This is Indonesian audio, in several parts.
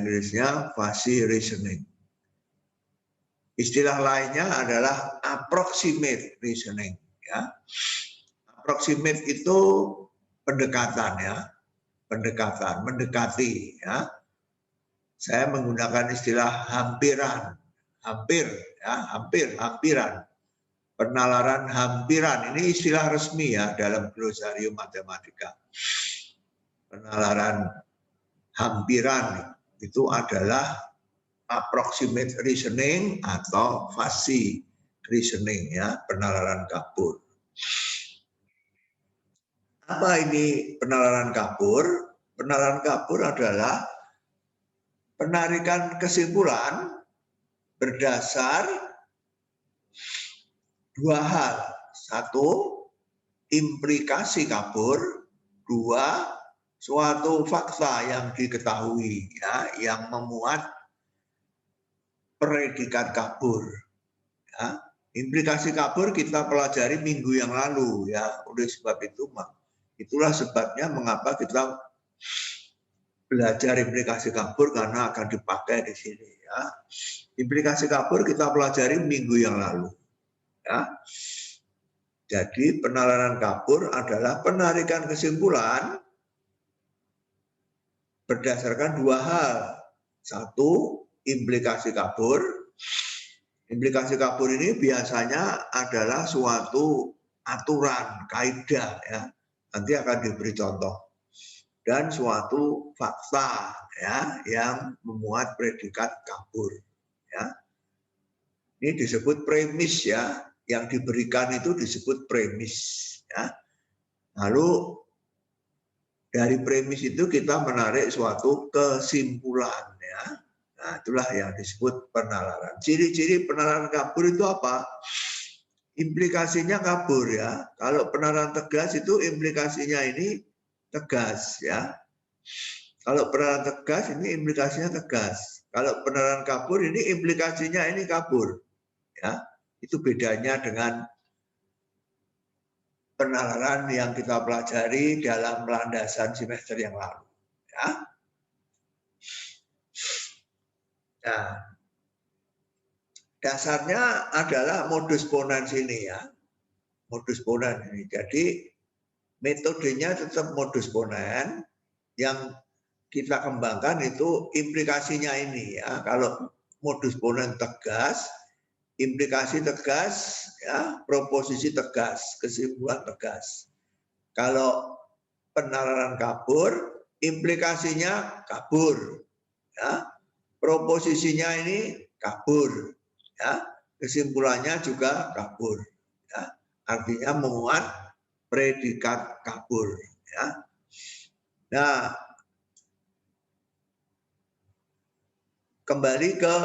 Inggrisnya fuzzy reasoning. Istilah lainnya adalah approximate reasoning. Ya. Approximate itu pendekatan, ya, pendekatan, mendekati. Ya. Saya menggunakan istilah hampiran, hampiran. Penalaran hampiran ini istilah resmi ya dalam glosarium matematika. Penalaran hampiran itu adalah approximate reasoning atau fuzzy reasoning ya, penalaran kapur. Apa ini penalaran kapur? Penalaran kapur adalah penarikan kesimpulan berdasar dua hal. Satu, implikasi kapur. Dua, suatu fakta yang diketahui, ya, yang memuat predikat kabur. Ya. Implikasi kabur kita pelajari minggu yang lalu, ya. Oleh sebab itu, itulah sebabnya mengapa kita belajar implikasi kabur, karena akan dipakai di sini. Ya. Implikasi kabur kita pelajari minggu yang lalu. Ya. Jadi penalaran kabur adalah penarikan kesimpulan berdasarkan dua hal. Satu, implikasi kabur. Implikasi kabur ini biasanya adalah suatu aturan, kaidah, ya. Nanti akan diberi contoh. Dan suatu fakta, ya, yang memuat predikat kabur. Ya. Ini disebut premis, ya. Yang diberikan itu disebut premis. Ya. Lalu dari premis itu kita menarik suatu kesimpulan, ya. Nah, itulah yang disebut penalaran. Ciri-ciri penalaran kabur itu apa? Implikasinya kabur, ya. Kalau penalaran tegas itu implikasinya ini tegas, ya. Kalau penalaran tegas ini implikasinya tegas. Kalau penalaran kabur ini implikasinya ini kabur, ya. Itu bedanya dengan penalaran yang kita pelajari dalam landasan semester yang lalu. Ya. Nah, dasarnya adalah modus ponens ini, ya. Modus ponens ini. Jadi metodenya tetap modus ponens, yang kita kembangkan itu implikasinya ini, ya. Kalau modus ponens tegas, implikasi tegas, ya, proposisi tegas, kesimpulan tegas. Kalau penalaran kabur, implikasinya kabur, ya, proposisinya ini kabur, ya, kesimpulannya juga kabur, ya, artinya memuat predikat kabur, ya. Nah, kembali ke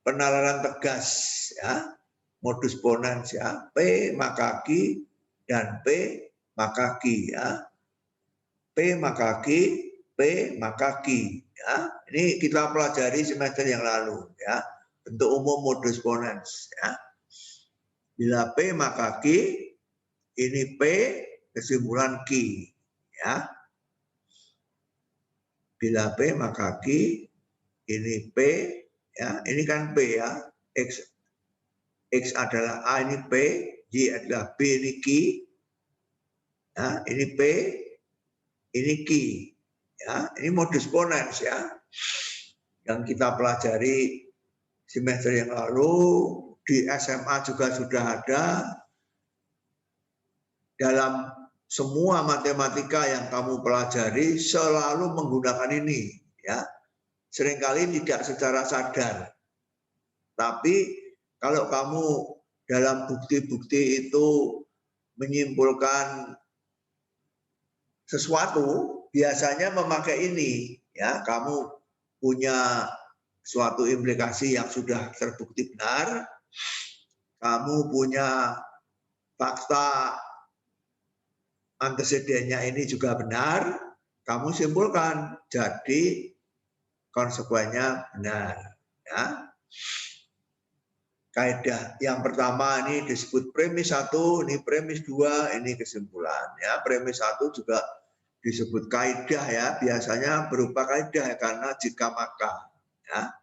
penalaran tegas, ya, modus ponens, ya, P maka Q dan P maka Q, ya, P maka Q, P maka Q, ya. Ini kita pelajari semester yang lalu, ya, bentuk umum modus ponens, ya. Bila P maka Q, ini P kesimpulan Q, ya. Bila P maka Q, ini P, ya, ini kan P, ya, X adalah A, ini P, Y adalah B, ini Q, ya, ini P, ini Q, ya, ini modus ponens, ya, yang kita pelajari semester yang lalu, di SMA juga sudah ada. Dalam semua matematika yang kamu pelajari selalu menggunakan ini, ya. Seringkali tidak secara sadar. Tapi kalau kamu dalam bukti-bukti itu menyimpulkan sesuatu, biasanya memakai ini, ya. Kamu punya suatu implikasi yang sudah terbukti benar, kamu punya fakta antecedennya ini juga benar, kamu simpulkan, jadi konsekuensinya benar, ya. Kaidah yang pertama ini disebut premis 1, ini premis 2, ini kesimpulan, ya. Premis 1 juga disebut kaidah ya, biasanya berupa kaidah ya, karena jika maka ya,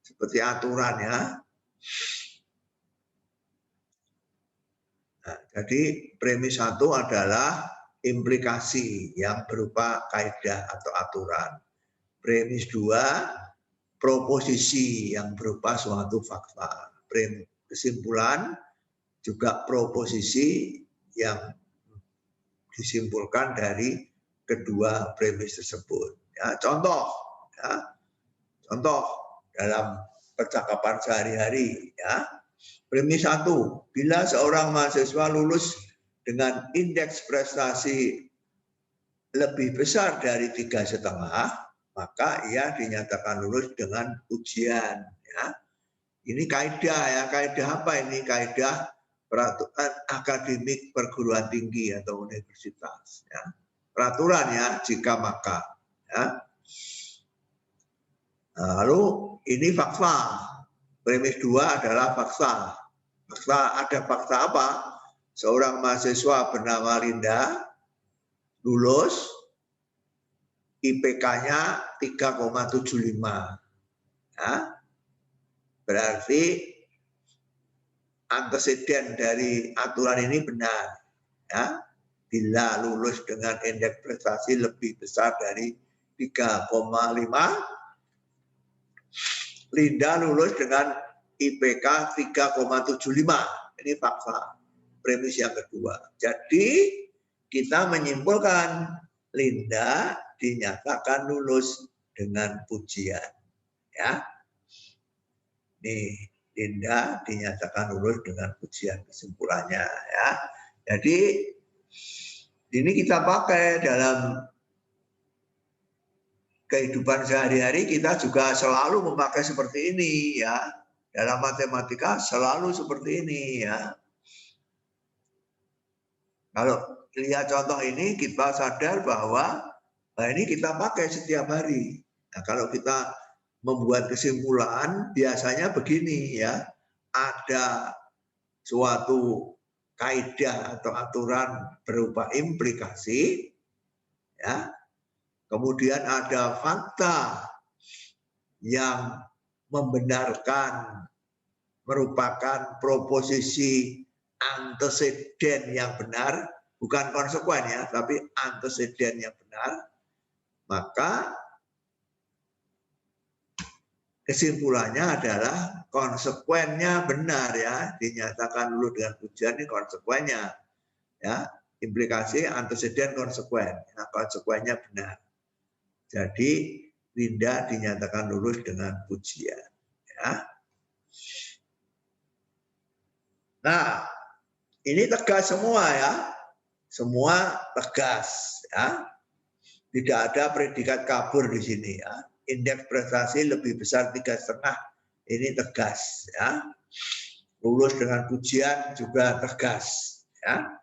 seperti aturan ya. Nah, jadi premis 1 adalah implikasi yang berupa kaidah atau aturan. Premis 2 proposisi yang berupa suatu fakta. Kesimpulan juga proposisi yang disimpulkan dari kedua premis tersebut. Ya, contoh dalam percakapan sehari-hari ya. Premis 1, bila seorang mahasiswa lulus dengan indeks prestasi lebih besar dari 3,5, maka ia dinyatakan lulus dengan ujian. Ya. Ini kaidah ya, kaidah apa ini? Kaidah peraturan akademik perguruan tinggi atau universitas. Ya. Peraturan ya, jika maka. Ya. Nah, lalu ini fakta. Premis 2 adalah fakta. Ada fakta apa? Seorang mahasiswa bernama Linda lulus, IPK-nya 3,75. Ya. Berarti anteseden dari aturan ini benar. Ya. Bila lulus dengan indeks prestasi lebih besar dari 3,5, Linda lulus dengan IPK 3,75. Ini fakta. Premis yang kedua. Jadi kita menyimpulkan Linda dinyatakan lulus dengan pujian. Ya. Nih, Linda dinyatakan lulus dengan pujian, kesimpulannya ya. Jadi ini kita pakai dalam kehidupan sehari-hari, kita juga selalu memakai seperti ini ya. Dalam matematika selalu seperti ini ya. Kalau lihat contoh ini, kita sadar bahwa ini kita pakai setiap hari. Nah, kalau kita membuat kesimpulan, biasanya begini ya. Ada suatu kaidah atau aturan berupa implikasi ya. Kemudian ada fakta yang membenarkan merupakan proposisi anteseden yang benar, bukan konsekuen ya, tapi anteseden yang benar, maka kesimpulannya adalah konsekuennya benar ya, dinyatakan lulus dengan pujian, ini konsekuennya ya, implikasi anteseden konsekuen, ya, konsekuennya benar. Jadi Linda dinyatakan lulus dengan pujian. Ya. Nah, ini tegas semua ya, semua tegas ya. Tidak ada predikat kabur di sini ya. Indeks prestasi lebih besar 3,5, ini tegas ya. Lulus dengan pujian juga tegas ya.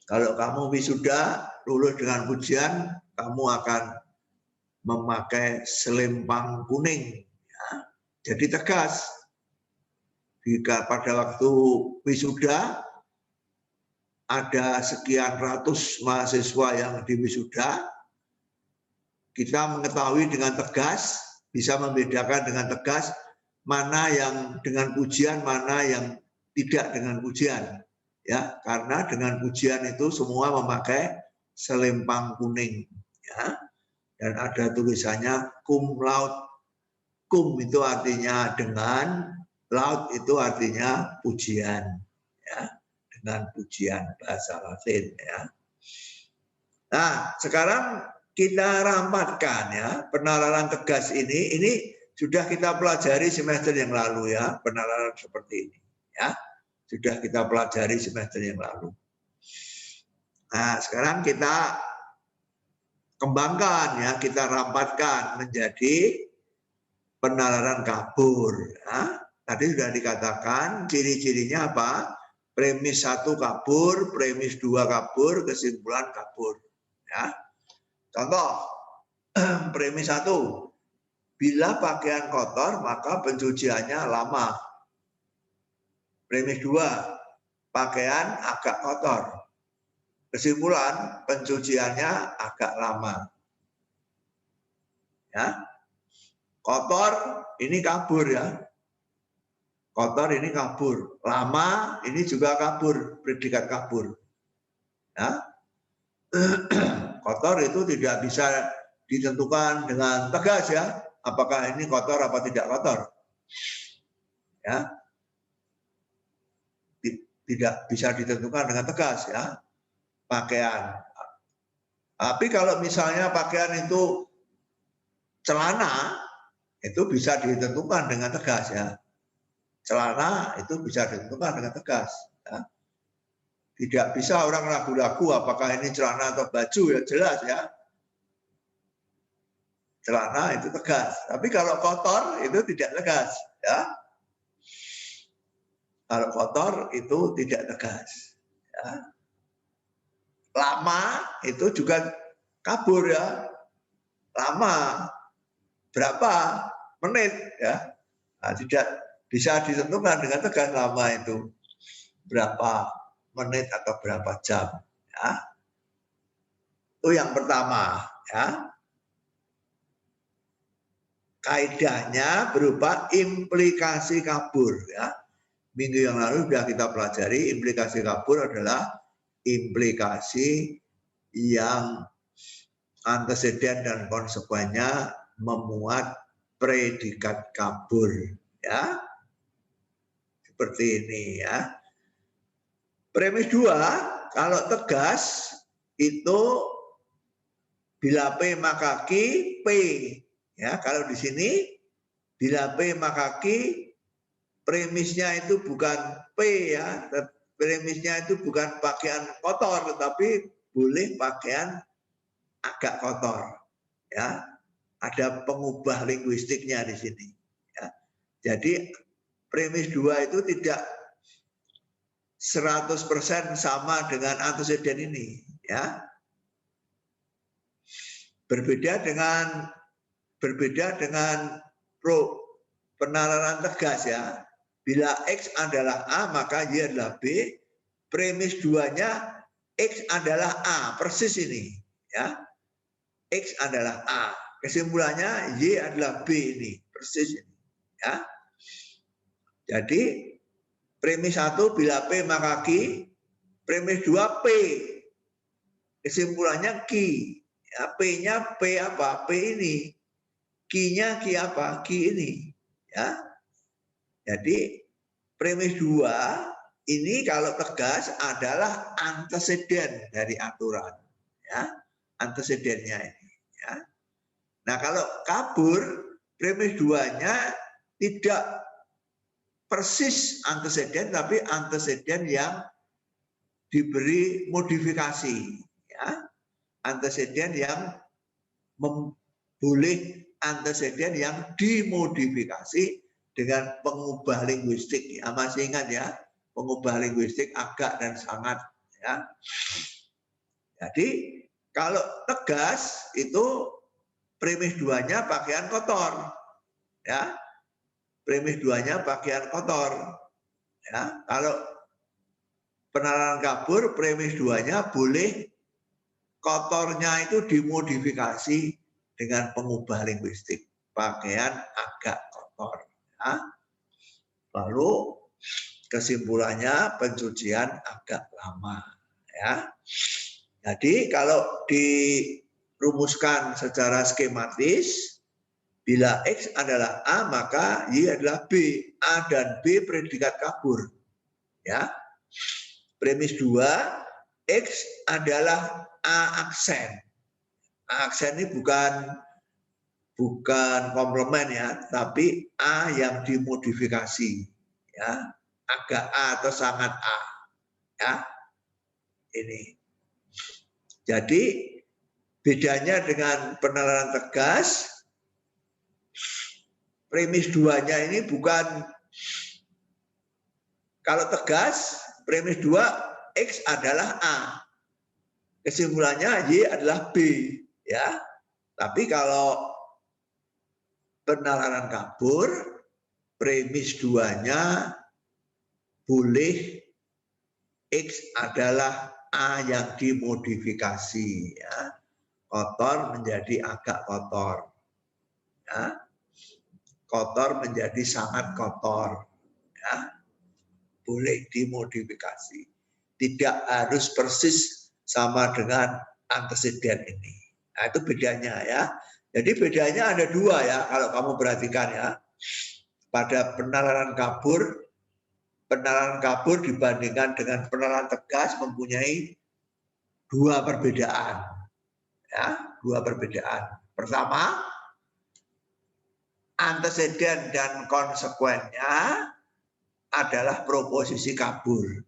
Kalau kamu wisuda lulus dengan pujian, kamu akan memakai selempang kuning. Ya. Jadi tegas. Jika pada waktu wisuda ada sekian ratus mahasiswa yang diwisuda, kita mengetahui dengan tegas, bisa membedakan dengan tegas mana yang dengan pujian, mana yang tidak dengan pujian. Ya, karena dengan pujian itu semua memakai selempang kuning ya. Dan ada tulisannya cum laude. Cum itu artinya dengan, laude itu artinya pujian ya, dengan pujian bahasa Latin ya. Nah, sekarang kita rampatkan ya, penalaran tegas ini sudah kita pelajari semester yang lalu ya, penalaran seperti ini ya. Sudah kita pelajari semester yang lalu. Nah, sekarang kita kembangkan ya, kita rampatkan menjadi penalaran kabur. Ya. Tadi sudah dikatakan ciri-cirinya apa? Premis 1 kabur, premis 2 kabur, kesimpulan kabur. Ya. Contoh, premis 1, bila pakaian kotor maka pencuciannya lama. Premis 2, pakaian agak kotor. kesimpulan pencuciannya agak lama. Ya. Kotor ini kabur ya. Kotor ini kabur. Lama ini juga kabur, predikat kabur. Ya. Kotor itu tidak bisa ditentukan dengan tegas ya. Apakah ini kotor apa tidak kotor? Ya. Tidak bisa ditentukan dengan tegas ya. Pakaian. Tapi kalau misalnya pakaian itu celana, itu bisa ditentukan dengan tegas ya. Celana itu bisa ditentukan dengan tegas. Ya. Tidak bisa orang ragu-ragu apakah ini celana atau baju ya, jelas ya. Celana itu tegas. Tapi kalau kotor itu tidak tegas ya. Kalau kotor itu tidak tegas. Ya. Lama itu juga kabur ya. Lama berapa menit ya. Nah, tidak bisa ditentukan dengan tegas lama itu berapa menit atau berapa jam ya. Itu yang pertama ya. Kaidahnya berupa implikasi kabur ya. Minggu yang lalu sudah kita pelajari implikasi kabur adalah implikasi yang anteseden dan konsekuensinya memuat predikat kabur ya. Seperti ini ya. Premis 2, kalau tegas itu bila P maka Q P ya. Kalau di sini bila P maka Q, premisnya itu bukan P ya. Premisnya itu bukan pakaian kotor tetapi boleh pakaian agak kotor ya. Ada pengubah linguistiknya di sini ya. Jadi premis 2 itu tidak 100% sama dengan anteseden ini ya. Berbeda dengan penalaran tegas ya. Bila X adalah A maka Y adalah B. Premis 2-nya X adalah A, persis ini ya. X adalah A. Kesimpulannya Y adalah B ini, persis ini ya. Jadi premis 1 bila P maka Q, premis 2 P. Kesimpulannya Q. Ya, P-nya P apa? P ini. Q-nya Q apa? Q ini. Ya. Jadi premis 2 ini kalau tegas adalah anteseden dari aturan. Ya. Antesidennya ini. Ya. Nah kalau kabur, premis 2-nya tidak persis anteseden, tapi anteseden yang diberi modifikasi. Ya. Anteseden yang boleh anteseden yang dimodifikasi dengan pengubah linguistik. Ya, masih ingat ya, pengubah linguistik agak dan sangat. Ya. Jadi kalau tegas itu premis 2-nya pakaian kotor. Ya. Premis 2-nya pakaian kotor. Ya. Kalau penalaran kabur, premis 2-nya boleh kotornya itu dimodifikasi dengan pengubah linguistik. Pakaian agak kotor. Ya. Lalu kesimpulannya pencucian agak lama. Ya. Jadi kalau dirumuskan secara skematis, bila X adalah A maka Y adalah B. A dan B predikat kabur. Ya. Premis 2, X adalah A aksen. A aksen ini bukan komplement ya, tapi A yang dimodifikasi. Ya. Agak A atau sangat A. Ya. Ini. Jadi bedanya dengan penalaran tegas, premis 2-nya ini bukan, kalau tegas premis 2 X adalah A, kesimpulannya Y adalah B ya. Tapi kalau penalaran kabur, premis 2-nya boleh X adalah A yang dimodifikasi, ya. Kotor menjadi agak kotor, ya. Kotor menjadi sangat kotor, ya. Boleh dimodifikasi, tidak harus persis sama dengan anteseden ini. Nah, itu bedanya, ya. Jadi bedanya ada dua, ya, kalau kamu perhatikan, ya. Pada penalaran kabur dibandingkan dengan penalaran tegas mempunyai dua perbedaan, ya, dua perbedaan. Pertama, anteseden dan konsekuennya adalah proposisi kabur.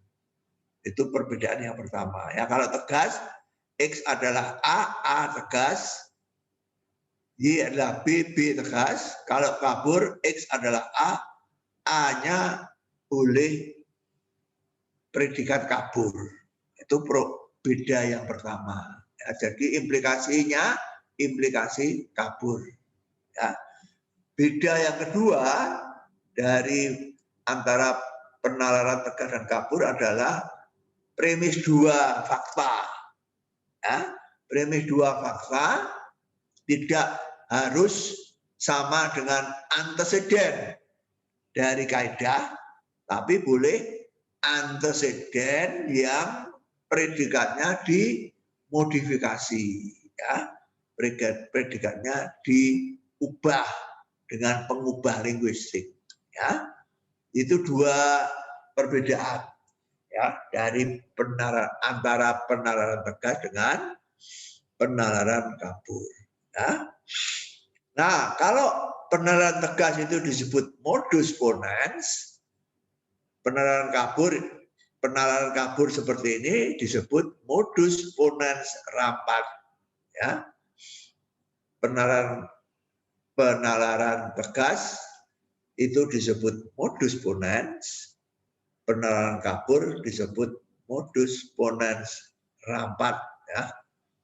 Itu perbedaan yang pertama. Ya, kalau tegas, X adalah A tegas, Y adalah B tegas. Kalau kabur, X adalah A-nya boleh predikat kabur. Itu beda yang pertama. Ya, jadi implikasinya implikasi kabur. Ya. Beda yang kedua dari antara penalaran tegas dan kabur adalah premis dua fakta. Ya. Premis dua fakta tidak harus sama dengan anteseden dari kaidah, tapi boleh anteseden yang predikatnya dimodifikasi, ya. Predikatnya diubah dengan pengubah linguistik, ya. Itu dua perbedaan, ya, dari antara penalaran tegas dengan penalaran kabur, ya. Nah, kalau penalaran tegas itu disebut modus ponens, penalaran kabur seperti ini disebut modus ponens rapat, ya. Penalaran tegas itu disebut modus ponens, penalaran kabur disebut modus ponens rapat, ya.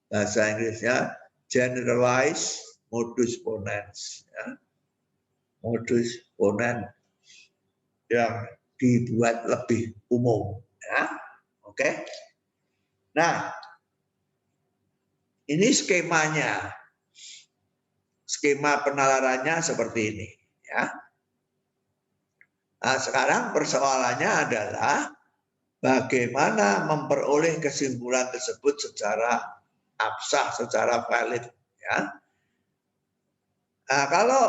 Bahasa Inggrisnya generalized modus ponens, ya. Modus ponens yang dibuat lebih umum, ya. Oke. Nah, ini skemanya. Skema penalarannya seperti ini, ya. Nah, sekarang persoalannya adalah bagaimana memperoleh kesimpulan tersebut secara absah, secara valid, ya. Nah, kalau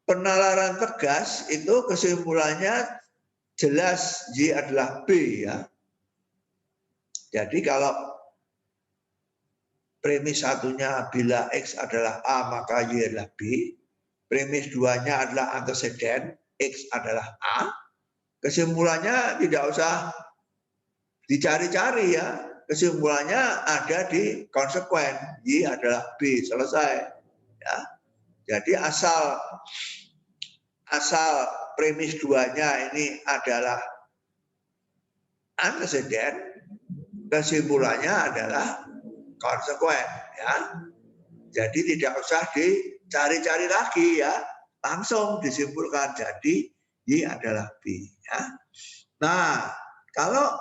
penalaran tegas itu kesimpulannya jelas Y adalah B, ya. Jadi kalau premis satunya bila X adalah A maka Y adalah B, premis duanya adalah anteseden, X adalah A, kesimpulannya tidak usah dicari-cari, ya. Kesimpulannya ada di konsekuen, Y adalah B, selesai, ya. Jadi asal premis duanya ini adalah anteseden, kesimpulannya adalah konsekuen, ya. Jadi tidak usah dicari-cari lagi, ya. Langsung disimpulkan jadi Y adalah B, ya. Nah, kalau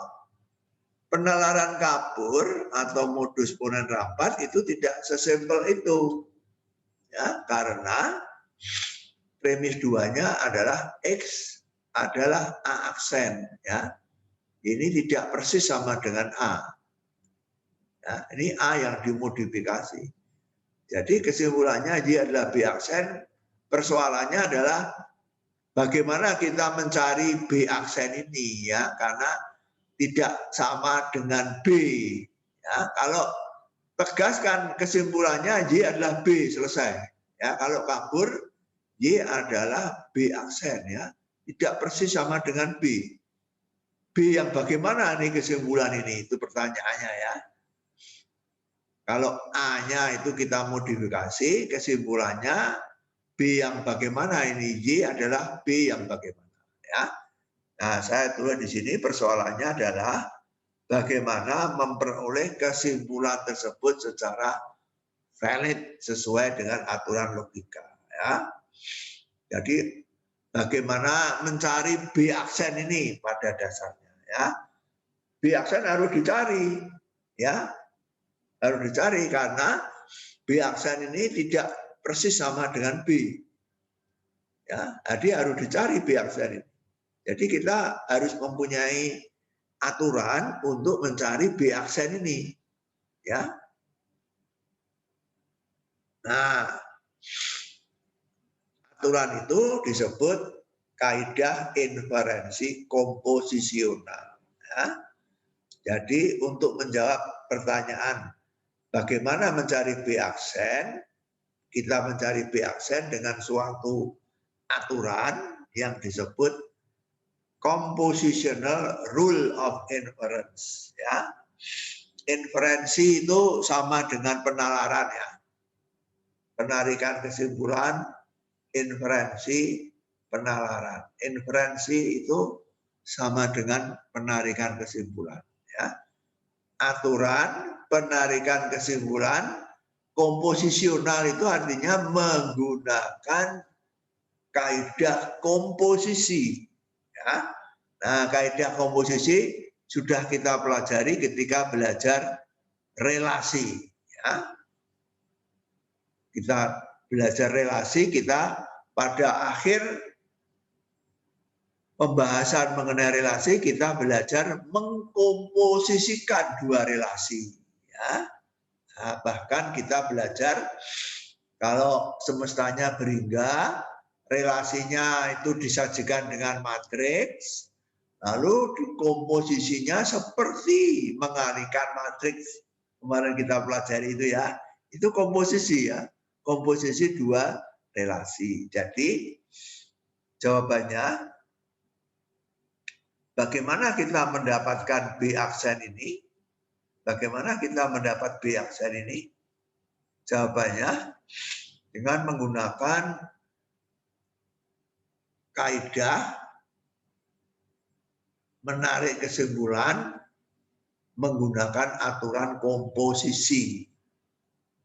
penalaran kabur atau modus ponens rapat itu tidak sesimpel itu, ya, karena premis duanya adalah X adalah A aksen, ya. Ini tidak persis sama dengan A, ya. Ini A yang dimodifikasi. Jadi kesimpulannya Y adalah B aksen. Persoalannya adalah bagaimana kita mencari B aksen ini, ya, karena tidak sama dengan B, ya. Kalau tegas kan kesimpulannya Y adalah B, selesai, ya. Kalau kabur Y adalah B aksen, ya, tidak persis sama dengan B. B yang bagaimana nih kesimpulan ini? Itu pertanyaannya, ya. Kalau A-nya itu kita modifikasi, kesimpulannya B yang bagaimana ini? Y adalah B yang bagaimana, ya. Nah, saya tulis di sini persoalannya adalah bagaimana memperoleh kesimpulan tersebut secara valid sesuai dengan aturan logika, ya. Jadi bagaimana mencari B aksen ini pada dasarnya, ya. B aksen harus dicari. Ya, harus dicari karena B aksen ini tidak persis sama dengan B. Ya, jadi harus dicari B aksen ini. Jadi kita harus mempunyai aturan untuk mencari B aksen ini. Ya. Nah, aturan itu disebut kaidah inferensi komposisional. Ya. Jadi untuk menjawab pertanyaan bagaimana mencari B aksen, kita mencari B aksen dengan suatu aturan yang disebut compositional rule of inference. Ya. Inferensi itu sama dengan penalaran ya. Penarikan kesimpulan, inferensi, penalaran. Inferensi itu sama dengan penarikan kesimpulan. Ya. Aturan penarikan kesimpulan komposisional itu artinya menggunakan kaidah komposisi. Ya. Nah, kaidah komposisi sudah kita pelajari ketika belajar relasi. Ya. Kita belajar relasi, kita pada akhir pembahasan mengenai relasi kita belajar mengkomposisikan dua relasi. Ya. Nah, bahkan kita belajar kalau semestanya berhingga, relasinya itu disajikan dengan matriks, lalu komposisinya seperti mengalihkan matriks. Kemarin kita pelajari itu ya, itu komposisi ya, komposisi dua relasi. Jadi jawabannya, bagaimana kita mendapatkan B aksen ini? Bagaimana kita mendapat B aksen ini? Jawabannya dengan menggunakan kaidah menarik kesimpulan menggunakan aturan komposisi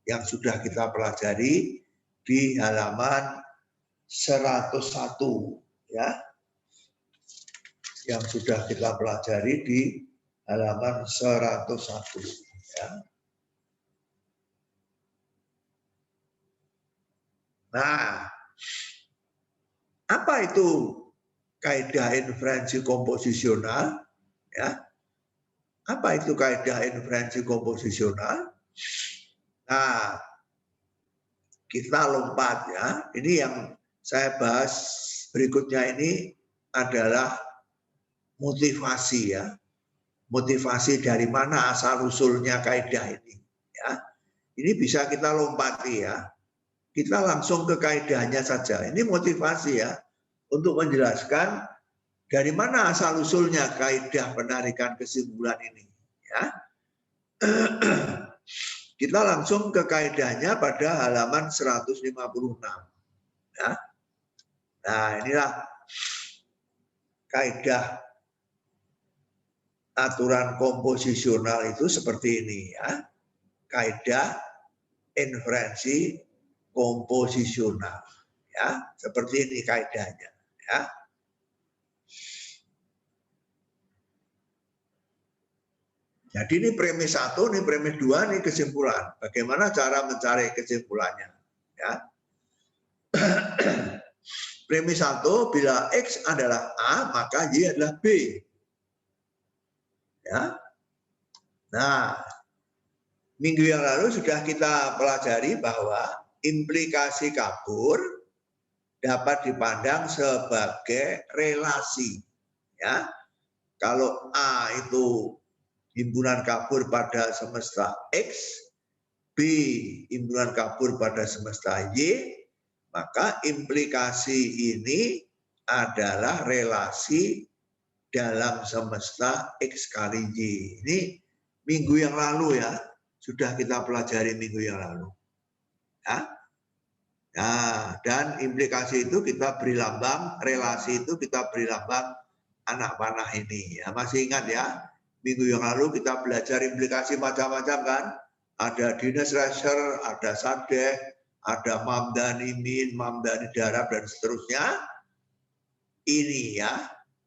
yang sudah kita pelajari di halaman 101 ya. Yang sudah kita pelajari di halaman 101 ya. Nah, apa itu kaidah inferensi komposisional? Ya. Apa itu kaidah inferensi komposisional? Nah, kita lompat ya. Ini yang saya bahas berikutnya ini adalah motivasi ya. Motivasi dari mana asal usulnya kaidah ini ya. Ini bisa kita lompati ya. Kita langsung ke kaidahnya saja. Ini motivasi ya untuk menjelaskan dari mana asal usulnya kaidah penarikan kesimpulan ini ya. Kita langsung ke kaidahnya pada halaman 156 ya. Nah, inilah kaidah aturan komposisional itu seperti ini ya. Kaidah inferensi komposisional ya, seperti ini kaidahnya ya. Jadi ini premis 1, ini premis 2, ini kesimpulan. Bagaimana cara mencari kesimpulannya ya. Premis 1, bila X adalah A, maka Y adalah B. Ya. Nah, minggu yang lalu sudah kita pelajari bahwa implikasi kabur dapat dipandang sebagai relasi. Ya. Kalau A itu himpunan kabur pada semesta X, B himpunan kabur pada semesta Y, maka implikasi ini adalah relasi dalam semesta X kali Y. Ini minggu yang lalu ya, sudah kita pelajari minggu yang lalu. Ya. Nah, dan implikasi itu kita beri lambang, relasi itu kita beri lambang anak panah ini. Ya, masih ingat ya? Minggu yang lalu kita belajar implikasi macam-macam kan? Ada Dinas Reser, ada Sadeh, ada Mamdani Min, Mamdani Darab, dan seterusnya. Ini ya,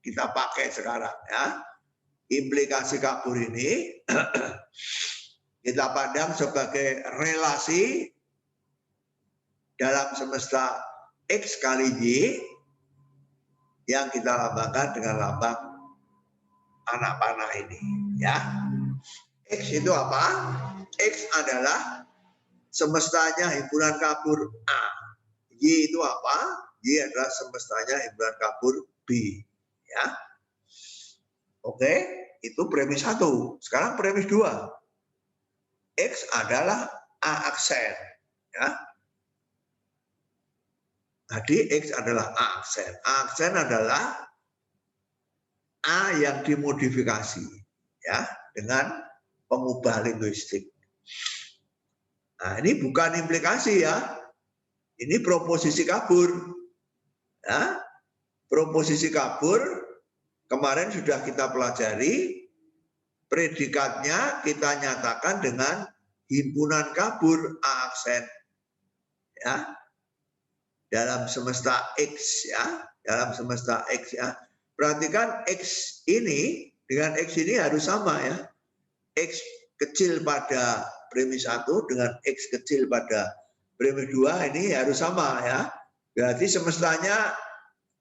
kita pakai sekarang ya. implikasi kabur ini kita pandang sebagai relasi dalam semesta X kali Y yang kita lambangkan dengan lambang anak panah ini, ya. X itu apa? X adalah semestanya himpunan kabur A. Y itu apa? Y adalah semestanya himpunan kabur B, ya. Oke, itu premis 1. Sekarang premis 2. X adalah A aksen, ya. Tadi X adalah A aksen. A aksen adalah A yang dimodifikasi, ya, dengan pengubah linguistik. Nah, ini bukan implikasi, ya. Ini proposisi kabur. Ya. Proposisi kabur kemarin sudah kita pelajari, predikatnya kita nyatakan dengan himpunan kabur A aksen, ya, dalam semesta X, ya, dalam semesta X, ya. Perhatikan X ini dengan X ini harus sama, ya. X kecil pada premis 1 dengan X kecil pada premis 2 ini harus sama, ya. Berarti semestanya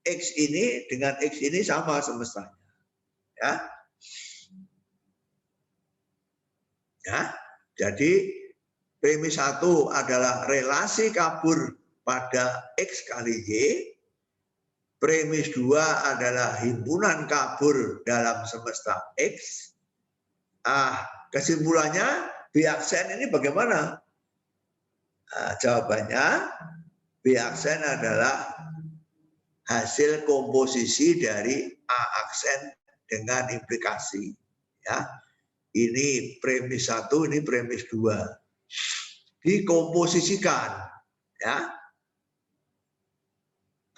X ini dengan X ini sama semestanya, ya. Ya, jadi premis 1 adalah relasi kabur pada X kali Y. Premis 2 adalah himpunan kabur dalam semesta X. Kesimpulannya B aksen ini bagaimana? Jawabannya B aksen adalah hasil komposisi dari A aksen dengan implikasi, ya. Ini premis 1, ini premis 2. Dikomposisikan, ya.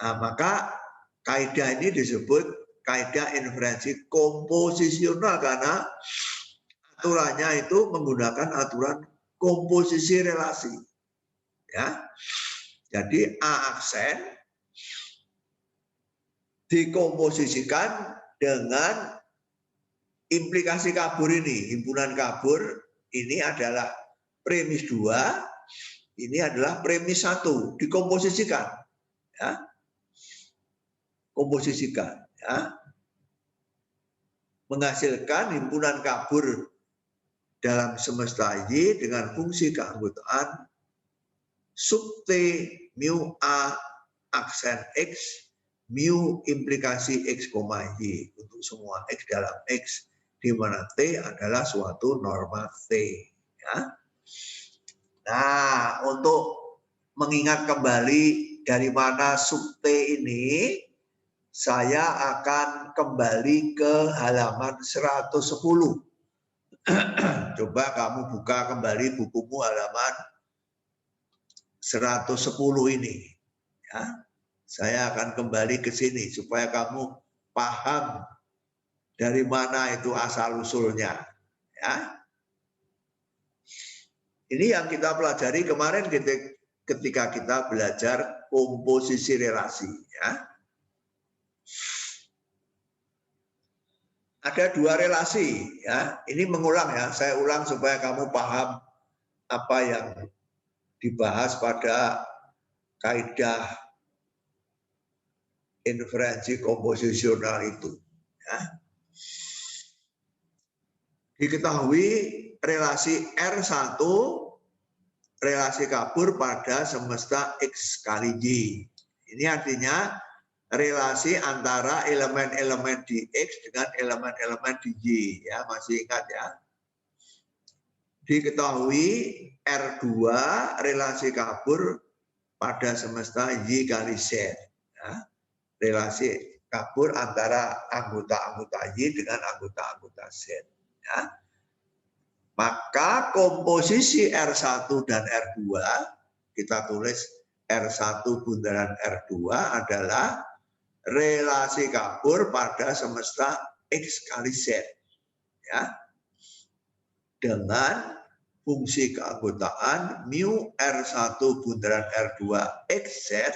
Nah, maka kaidah ini disebut kaidah inferensi komposisional karena aturannya itu menggunakan aturan komposisi relasi, ya. Jadi A aksen dikomposisikan dengan implikasi kabur ini. Himpunan kabur ini adalah premis 2, ini adalah premis 1, dikomposisikan, ya. Komposisikan, ya. Menghasilkan himpunan kabur dalam semesta Y dengan fungsi keanggotaan sub T mu A aksen X mu implikasi X, Y untuk semua X dalam X, di mana T adalah suatu norma T, ya. Nah, untuk mengingat kembali dari mana sub T ini, saya akan kembali ke halaman 110. Coba kamu buka kembali bukumu halaman 110 ini, ya. Saya akan kembali ke sini supaya kamu paham dari mana itu asal-usulnya, ya. Ini yang kita pelajari kemarin ketika kita belajar komposisi relasi, ya. Ada 2 relasi, ya. Ini mengulang, ya. Saya ulang supaya kamu paham apa yang dibahas pada kaidah inferensi komposisional itu, ya. Diketahui relasi R1 relasi kabur pada semesta X kali Y. Ini artinya relasi antara elemen-elemen di X dengan elemen-elemen di Y, ya. Masih ingat, ya. Diketahui R2 relasi kabur pada semesta Y kali Z, ya. Relasi kabur antara anggota-anggota Y dengan anggota-anggota Z, ya. Maka komposisi R1 dan R2, kita tulis R1 bundaran R2 adalah relasi kabur pada semesta X kali Z, ya. Dengan fungsi keanggotaan mu R1 bundaran R2 XZ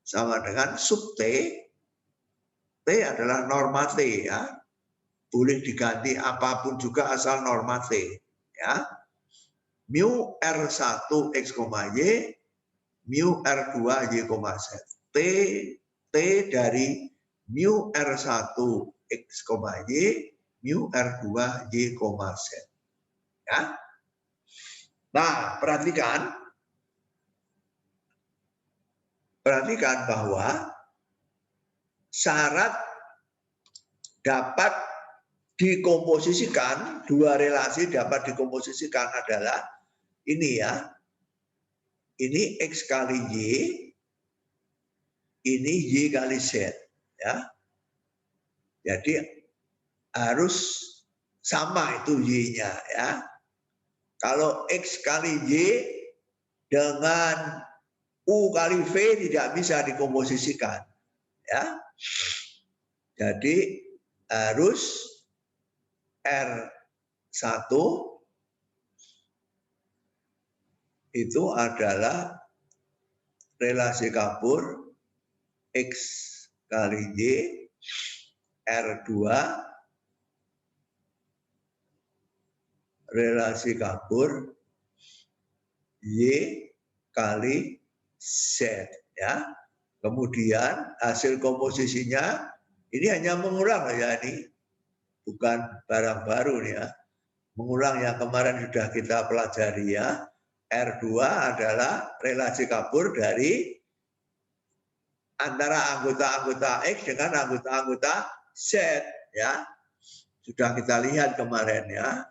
sama dengan sub T. T adalah norma T, ya. boleh diganti apapun juga asal norma T, ya. Mu R1 X, Y, mu R2 Y, Z. T dari mu R1 X, Y, mu R2 Y, Z. Ya. Nah, perhatikan bahwa syarat dapat dikomposisikan, dua relasi dapat dikomposisikan adalah ini ya. Ini X kali Y, ini Y kali Z, ya. Jadi harus sama itu Y-nya, ya. Kalau X kali Y dengan U kali V tidak bisa dikomposisikan, ya. Jadi harus R1 itu adalah relasi kapur X kali Y, R2 relasi kapur Y kali Z, ya. Kemudian hasil komposisinya ini hanya mengulang ya, ini bukan barang baru nih ya. Mengulang yang kemarin sudah kita pelajari ya. R2 adalah relasi kapur dari antara anggota-anggota X dengan anggota-anggota Z, ya. Sudah kita lihat kemarin ya.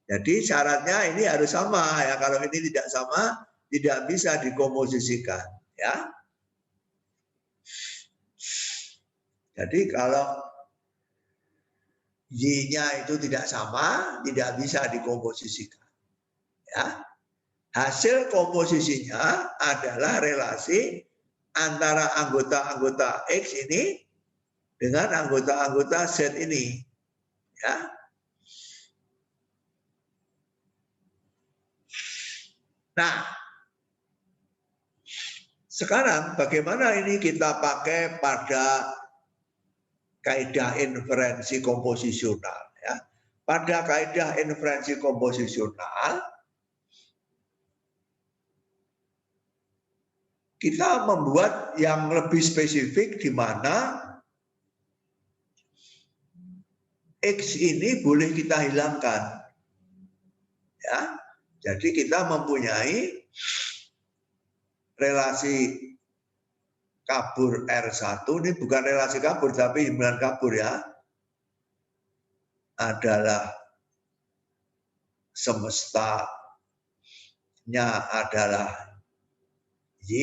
Jadi syaratnya ini harus sama ya. Kalau ini tidak sama, tidak bisa dikomposisikan, ya. Jadi kalau Y-nya itu tidak sama, tidak bisa dikomposisikan, ya. Hasil komposisinya adalah relasi antara anggota-anggota X ini dengan anggota-anggota Z ini, ya. Nah, sekarang bagaimana ini kita pakai pada kaidah inferensi komposisional, ya. Pada kaidah inferensi komposisional kita membuat yang lebih spesifik di mana X ini boleh kita hilangkan, ya. Jadi kita mempunyai relasi kabur R1, ini bukan relasi kabur tapi himpunan kabur ya, adalah semestanya adalah Y.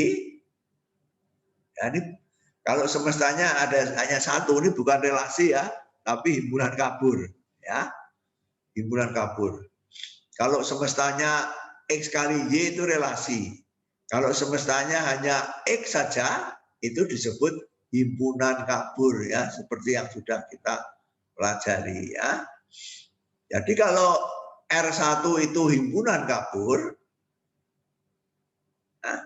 Ya, ini kalau semestanya ada hanya satu, ini bukan relasi ya, tapi himpunan kabur, ya. Himpunan kabur. Kalau semestanya X kali Y itu relasi. Kalau semestanya hanya X saja, itu disebut himpunan kabur ya, seperti yang sudah kita pelajari ya. Jadi kalau R1 itu himpunan kabur, nah,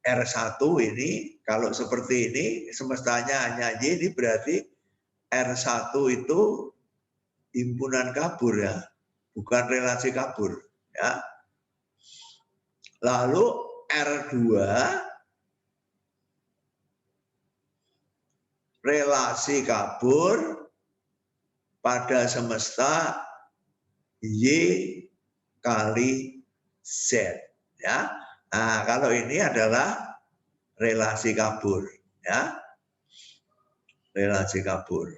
R1 ini kalau seperti ini semestanya hanya Y, ini berarti R1 itu himpunan kabur ya, bukan relasi kabur ya. Lalu R2 relasi kabur pada semesta Y kali Z, ya. Nah, kalau ini adalah relasi kabur, ya. Relasi kabur.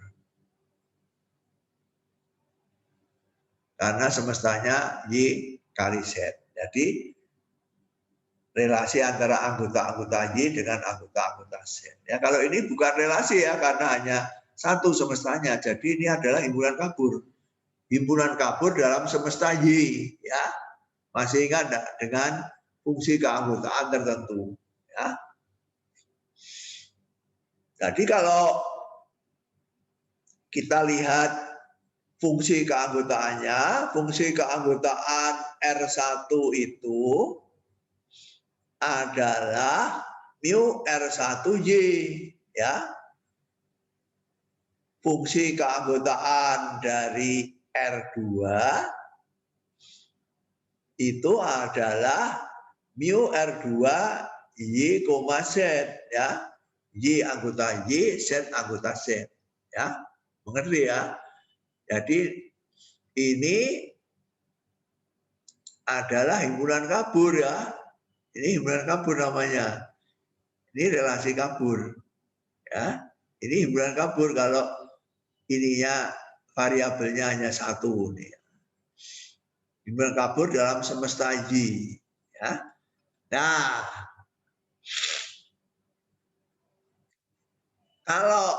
Karena semestanya Y kali Z. Jadi relasi antara anggota-anggota Y dengan anggota-anggota Z. Ya, kalau ini bukan relasi ya, karena hanya satu semestanya. Jadi ini adalah himpunan kabur. Himpunan kabur dalam semesta Y, ya. Masih ingat enggak? Dengan fungsi keanggotaan tertentu, ya. Jadi kalau kita lihat fungsi keanggotaannya, fungsi keanggotaan R1 itu adalah mu R1Y, ya. fungsi keanggotaan dari R2 itu adalah mu R2 Y, Z ya. Y anggota Y, Z anggota Z ya. Mengerti ya? Jadi ini adalah himpunan kabur ya. Ini himpunan kabur namanya. Ini relasi kabur ya. Ini himpunan kabur kalau ininya variabelnya hanya satu nih. Himpunan kabur dalam semesta Y ya. Nah, kalau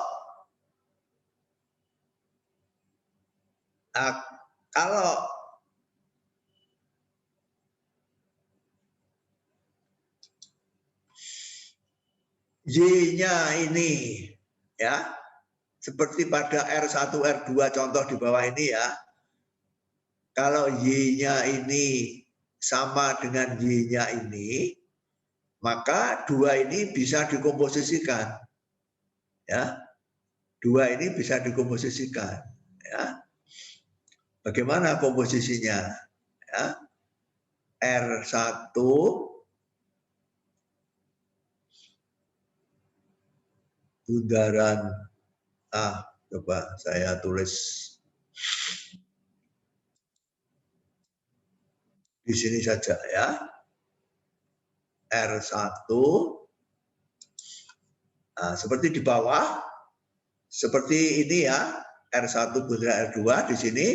Y-nya ini ya seperti pada R1, R2 contoh di bawah ini ya. Kalau Y-nya ini sama dengan Y-nya ini, maka dua ini bisa dikomposisikan. Ya. Dua ini bisa dikomposisikan, ya. Bagaimana komposisinya? Ya. R1 bundaran coba saya tulis di sini saja ya. R1 seperti di bawah, seperti ini ya, R1 bundaran R2 di sini,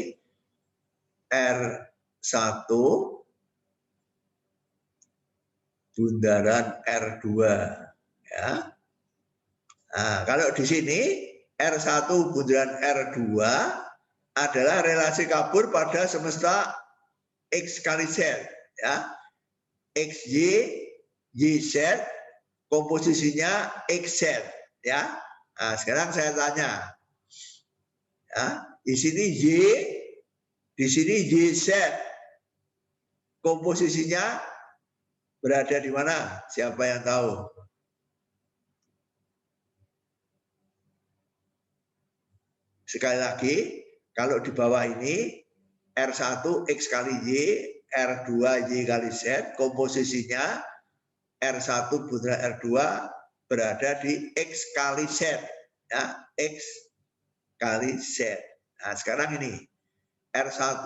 R1 bundaran R2 ya. Nah, kalau di sini R1 bundaran R2 adalah relasi kabur pada semesta X kali Z ya. XY, YZ, komposisinya XZ ya. Nah, sekarang saya tanya. Ya, di sini Y, di sini YZ. Komposisinya berada di mana? Siapa yang tahu? Sekali lagi, kalau di bawah ini R1 X kali Y, R2 Y kali Z, komposisinya R1 bundaran R2 berada di X kali Z. Ya, X kali Z. Nah, sekarang ini R1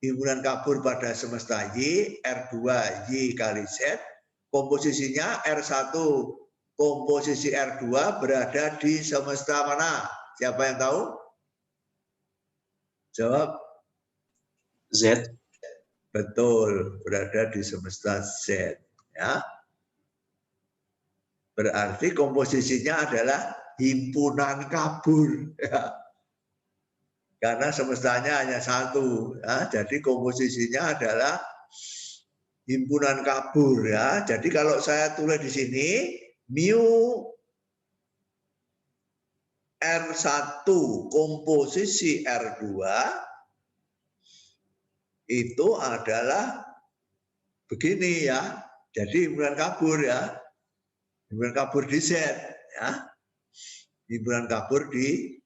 himpunan kabur pada semesta Y, R2 Y kali Z, komposisinya R1 komposisi R2 berada di semesta mana? Siapa yang tahu? Jawab. Z. Betul, berada di semesta Z. Ya. Berarti komposisinya adalah himpunan kabur. Ya. Karena semestanya hanya satu. Ya. Jadi komposisinya adalah himpunan kabur. Ya. Jadi kalau saya tulis di sini, mu R1 komposisi R2 itu adalah begini ya. Jadi himpunan kabur ya. Himpunan kabur di Z ya. Himpunan kabur di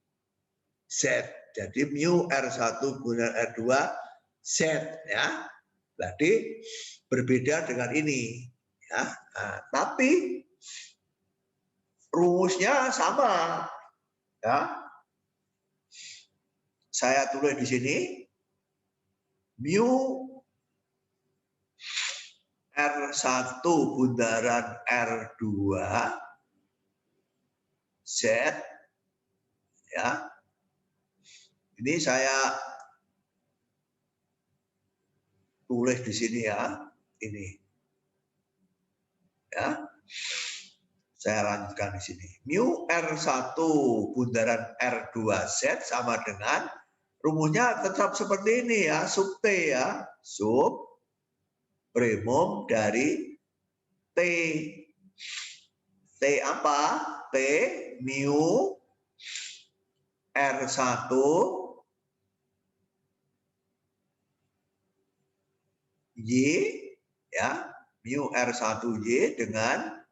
Z. Jadi mu R1 bundaran R2 Z ya. Berarti berbeda dengan ini ya. Nah, tapi rumusnya sama ya. Saya tulis di sini mu R1 bundaran R2 Z ya. Ini saya tulis di sini ya. Ini. Ya. Saya lanjutkan di sini. Mu R1 bundaran R2 Z sama dengan rumusnya tetap seperti ini ya, sub T ya. Sub primum dari T. T apa? T mu R1 Y ya, mu R1 Y dengan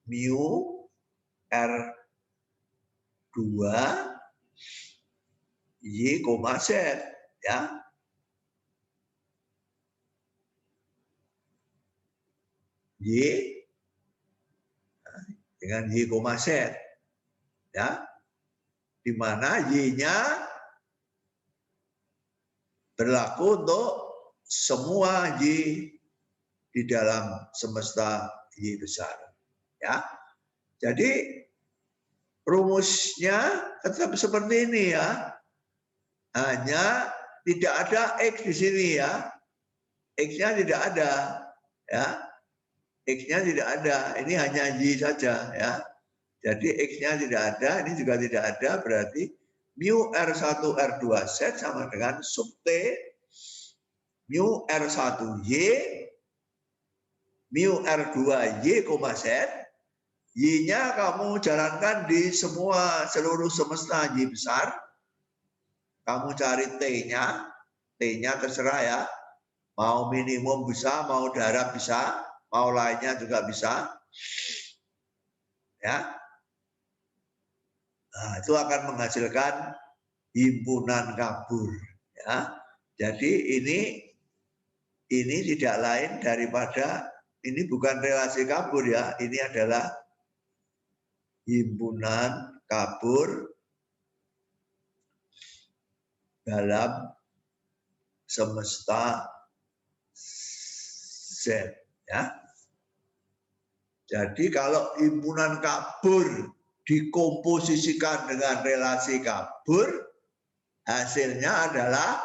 mu R2 Y, Z, ya. Y dengan Y, Z, ya. Di mana Y-nya berlaku untuk semua Y di dalam semesta Y besar, ya. Jadi rumusnya tetap seperti ini ya. Hanya tidak ada X di sini ya. X-nya tidak ada ya. X-nya tidak ada. Ini hanya Y saja ya. Jadi X-nya tidak ada, ini juga tidak ada, berarti mu R1 R2 Z sama dengan sub T mu R1 Y mu R2 Y, Z. Y-nya kamu jalankan di seluruh semesta Y besar. Kamu cari T-nya. T-nya terserah ya. Mau minimum bisa, mau darat bisa, mau lainnya juga bisa. Ya. Nah, itu akan menghasilkan himpunan kabur. Ya. Jadi ini tidak lain daripada, ini bukan relasi kabur ya, ini adalah himpunan kabur dalam semesta Z. Ya. Jadi kalau himpunan kabur dikomposisikan dengan relasi kabur, hasilnya adalah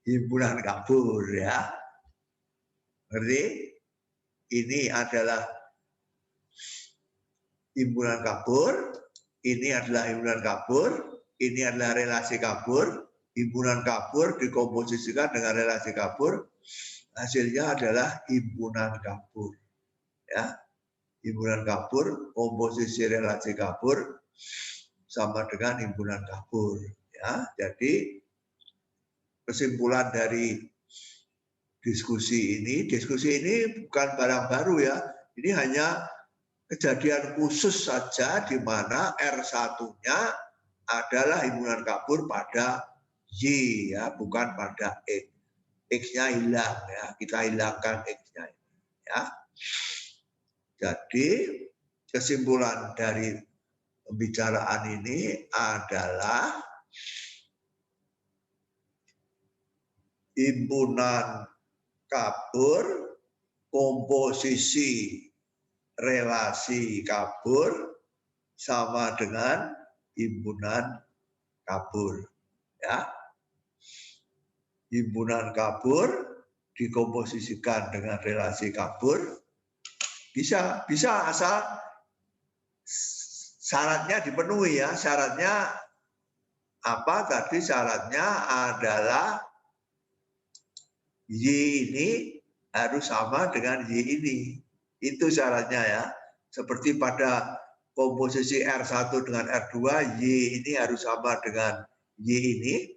himpunan kabur ya. Berarti ini adalah himpunan kabur, ini adalah himpunan kabur, ini adalah relasi kabur. Himpunan kabur dikomposisikan dengan relasi kabur, hasilnya adalah himpunan kabur. Ya. Himpunan kabur, komposisi relasi kabur sama dengan himpunan kabur. Ya. Jadi kesimpulan dari diskusi ini bukan barang baru ya. Ini hanya kejadian khusus saja di mana R1-nya adalah himpunan kabur pada Y ya, bukan pada X. X-nya hilang ya, kita hilangkan X-nya ya. Jadi kesimpulan dari pembicaraan ini adalah himpunan kabur, komposisi relasi kabur sama dengan himpunan kabur. Ya. Himpunan kabur dikomposisikan dengan relasi kabur, bisa asal syaratnya dipenuhi ya. Syaratnya apa tadi? Syaratnya adalah Y ini harus sama dengan Y ini. Itu syaratnya ya. Seperti pada komposisi R1 dengan R2, Y ini harus sama dengan Y ini.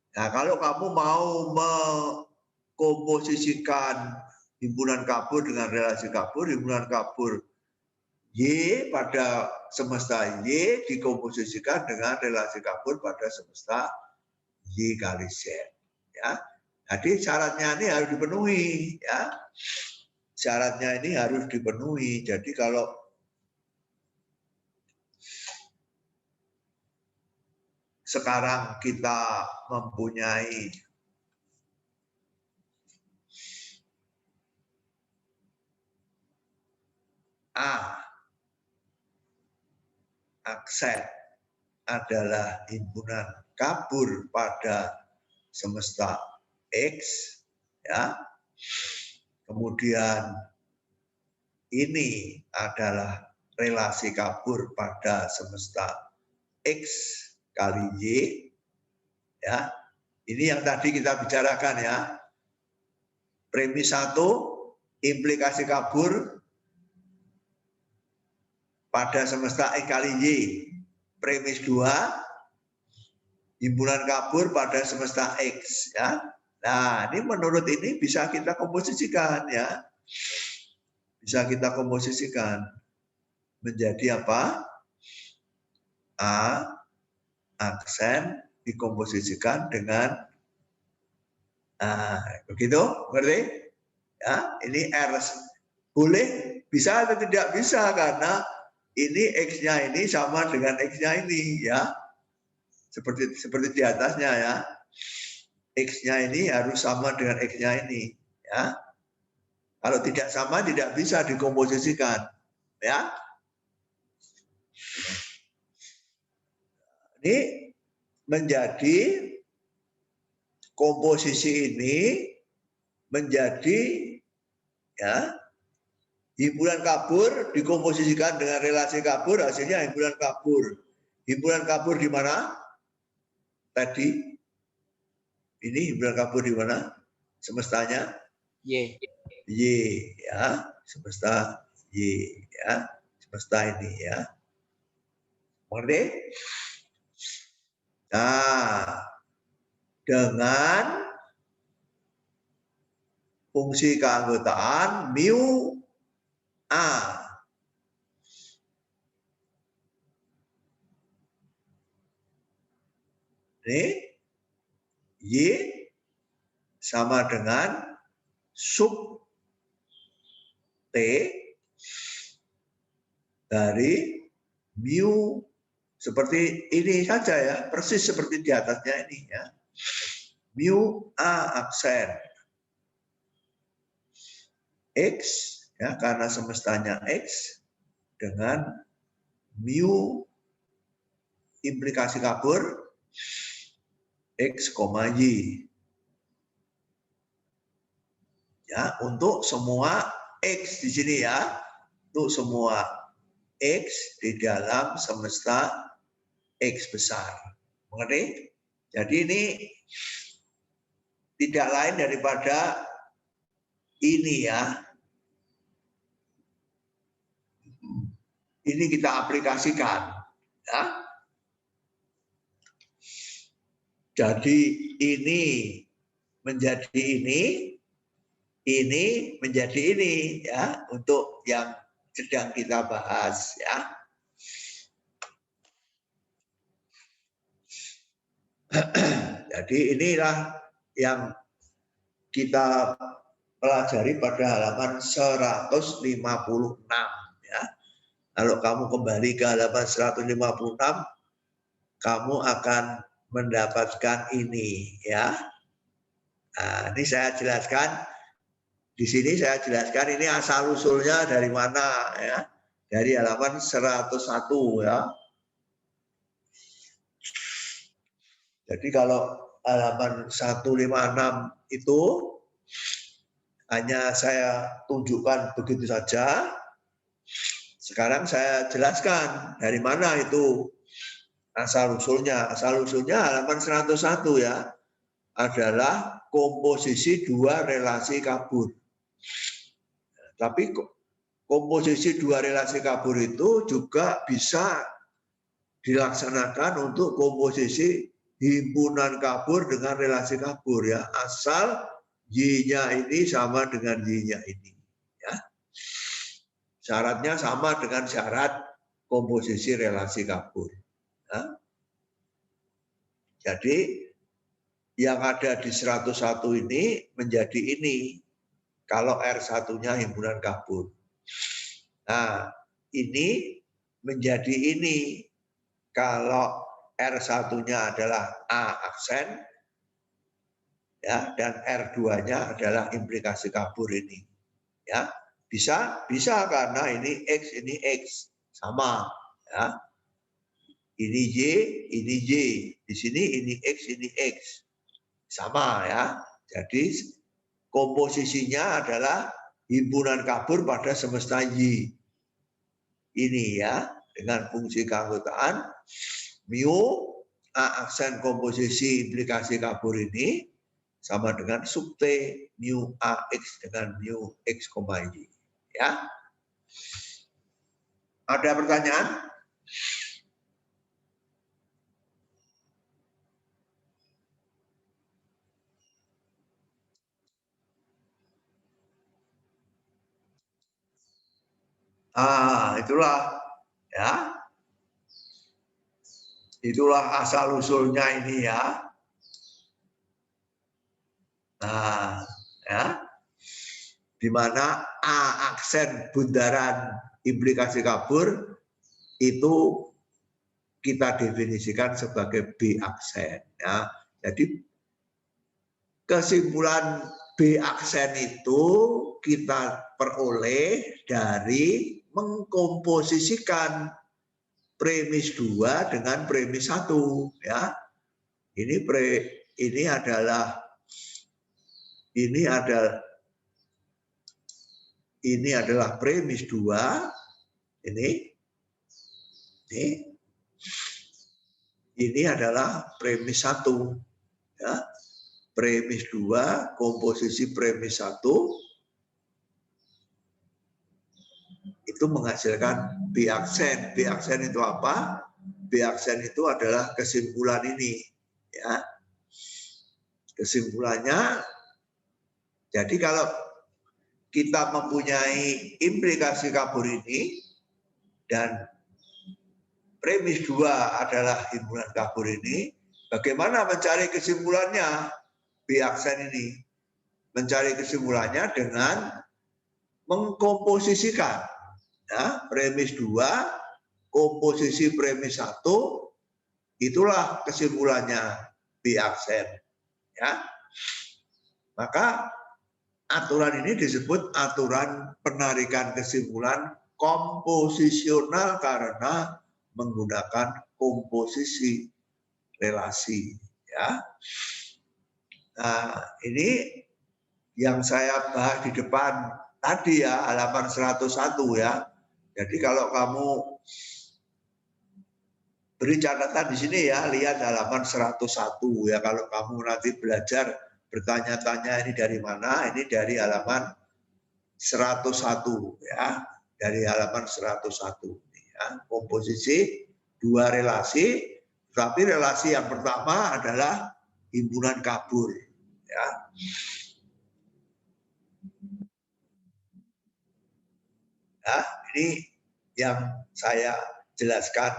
Nah, kalau kamu mau mengkomposisikan himpunan kabur dengan relasi kabur, himpunan kabur Y pada semesta Y dikomposisikan dengan relasi kabur pada semesta Y kali Z. Ya. Jadi syaratnya ini harus dipenuhi. Ya. Syaratnya ini harus dipenuhi. Jadi kalau sekarang kita mempunyai A, aksen adalah himpunan kabur pada semesta X, ya. Kemudian ini adalah relasi kabur pada semesta X kali Y, ya. Ini yang tadi kita bicarakan ya. Premis 1, implikasi kabur pada semesta X kali Y. Premis 2, himpunan kabur pada semesta X ya. Nah, ini menurut ini bisa kita komposisikan ya. Bisa kita komposisikan menjadi apa? A aksen dikomposisikan dengan begitu, ngerti? Ya, ini R boleh bisa atau tidak bisa karena ini X-nya ini sama dengan X-nya ini ya. Seperti di atasnya ya. X-nya ini harus sama dengan X-nya ini ya. Kalau tidak sama tidak bisa dikomposisikan ya. Ini menjadi komposisi ini menjadi ya himpunan kabur dikomposisikan dengan relasi kabur, hasilnya himpunan kabur. Himpunan kabur di mana? Tadi ini himpunan kabur di mana? Semestanya Y. Y ya, semesta Y ya, semesta ini ya. Mengerti? Nah, dengan fungsi keanggotaan mu A. Ini Y sama dengan sub T dari mu seperti ini saja ya, persis seperti di atasnya ini ya. Mu A aksen X ya karena semestanya X dengan mu implikasi kabur X, Y. Ya, untuk semua X di sini ya. Untuk semua X di dalam semesta X besar. Mengerti? Jadi ini tidak lain daripada ini ya. Ini kita aplikasikan. Ya. Jadi ini menjadi ini menjadi ini ya untuk yang sedang kita bahas ya. Jadi inilah yang kita pelajari pada halaman 156 ya. Kalau kamu kembali ke halaman 156 kamu akan mendapatkan ini ya. Nah, ini saya jelaskan di sini saya jelaskan ini asal usulnya dari mana ya. Dari halaman 101 ya. Jadi kalau halaman 156 itu hanya saya tunjukkan begitu saja. Sekarang saya jelaskan dari mana itu asal usulnya. Asal usulnya halaman 101 ya. Adalah komposisi dua relasi kabur. Tapi komposisi dua relasi kabur itu juga bisa dilaksanakan untuk komposisi himpunan kabur dengan relasi kabur ya, asal Y-nya ini sama dengan Y-nya ini ya. Syaratnya sama dengan syarat komposisi relasi kabur ya. Jadi yang ada di 101 ini menjadi ini kalau R1-nya himpunan kabur. Nah, ini menjadi ini kalau R1-nya adalah A aksen, ya, dan R2-nya adalah implikasi kabur ini. Ya, bisa karena ini X sama, ya. Ini Y, di sini ini X sama ya. Jadi komposisinya adalah himpunan kabur pada semesta Y. Ini ya, dengan fungsi keanggotaan mu A aksen komposisi implikasi kabur ini sama dengan sub T mu AX dengan mu X, Y. Ya. Ada pertanyaan? Itulah ya. Itulah asal-usulnya ini ya. Nah, ya. Di mana A aksen bundaran implikasi kabur itu kita definisikan sebagai B aksen. Ya. Jadi kesimpulan B aksen itu kita peroleh dari mengkomposisikan premis 2 dengan premis 1. Ya. Ini adalah premis 2. Ini adalah premis 1. Ya. Premis 2, komposisi premis 1 itu menghasilkan B aksen. B aksen itu apa? B aksen itu adalah kesimpulan ini. Ya. Kesimpulannya, jadi kalau kita mempunyai implikasi kabur ini dan premis 2 adalah himpunan kabur ini, bagaimana mencari kesimpulannya B aksen ini? Mencari kesimpulannya dengan mengkomposisikan ya, premis 2, komposisi premis 1, itulah kesimpulannya B aksen. Ya. Maka aturan ini disebut aturan penarikan kesimpulan komposisional karena menggunakan komposisi relasi. Ya. Nah, ini yang saya bahas di depan tadi ya, halaman 101 ya. Jadi kalau kamu beri catatan di sini ya, lihat halaman 101 ya. Kalau kamu nanti belajar bertanya-tanya ini dari mana, ini dari halaman 101 ya. Dari halaman 101 ya. Komposisi 2 relasi, tapi relasi yang pertama adalah himpunan kabur ya. Nah, ini yang saya jelaskan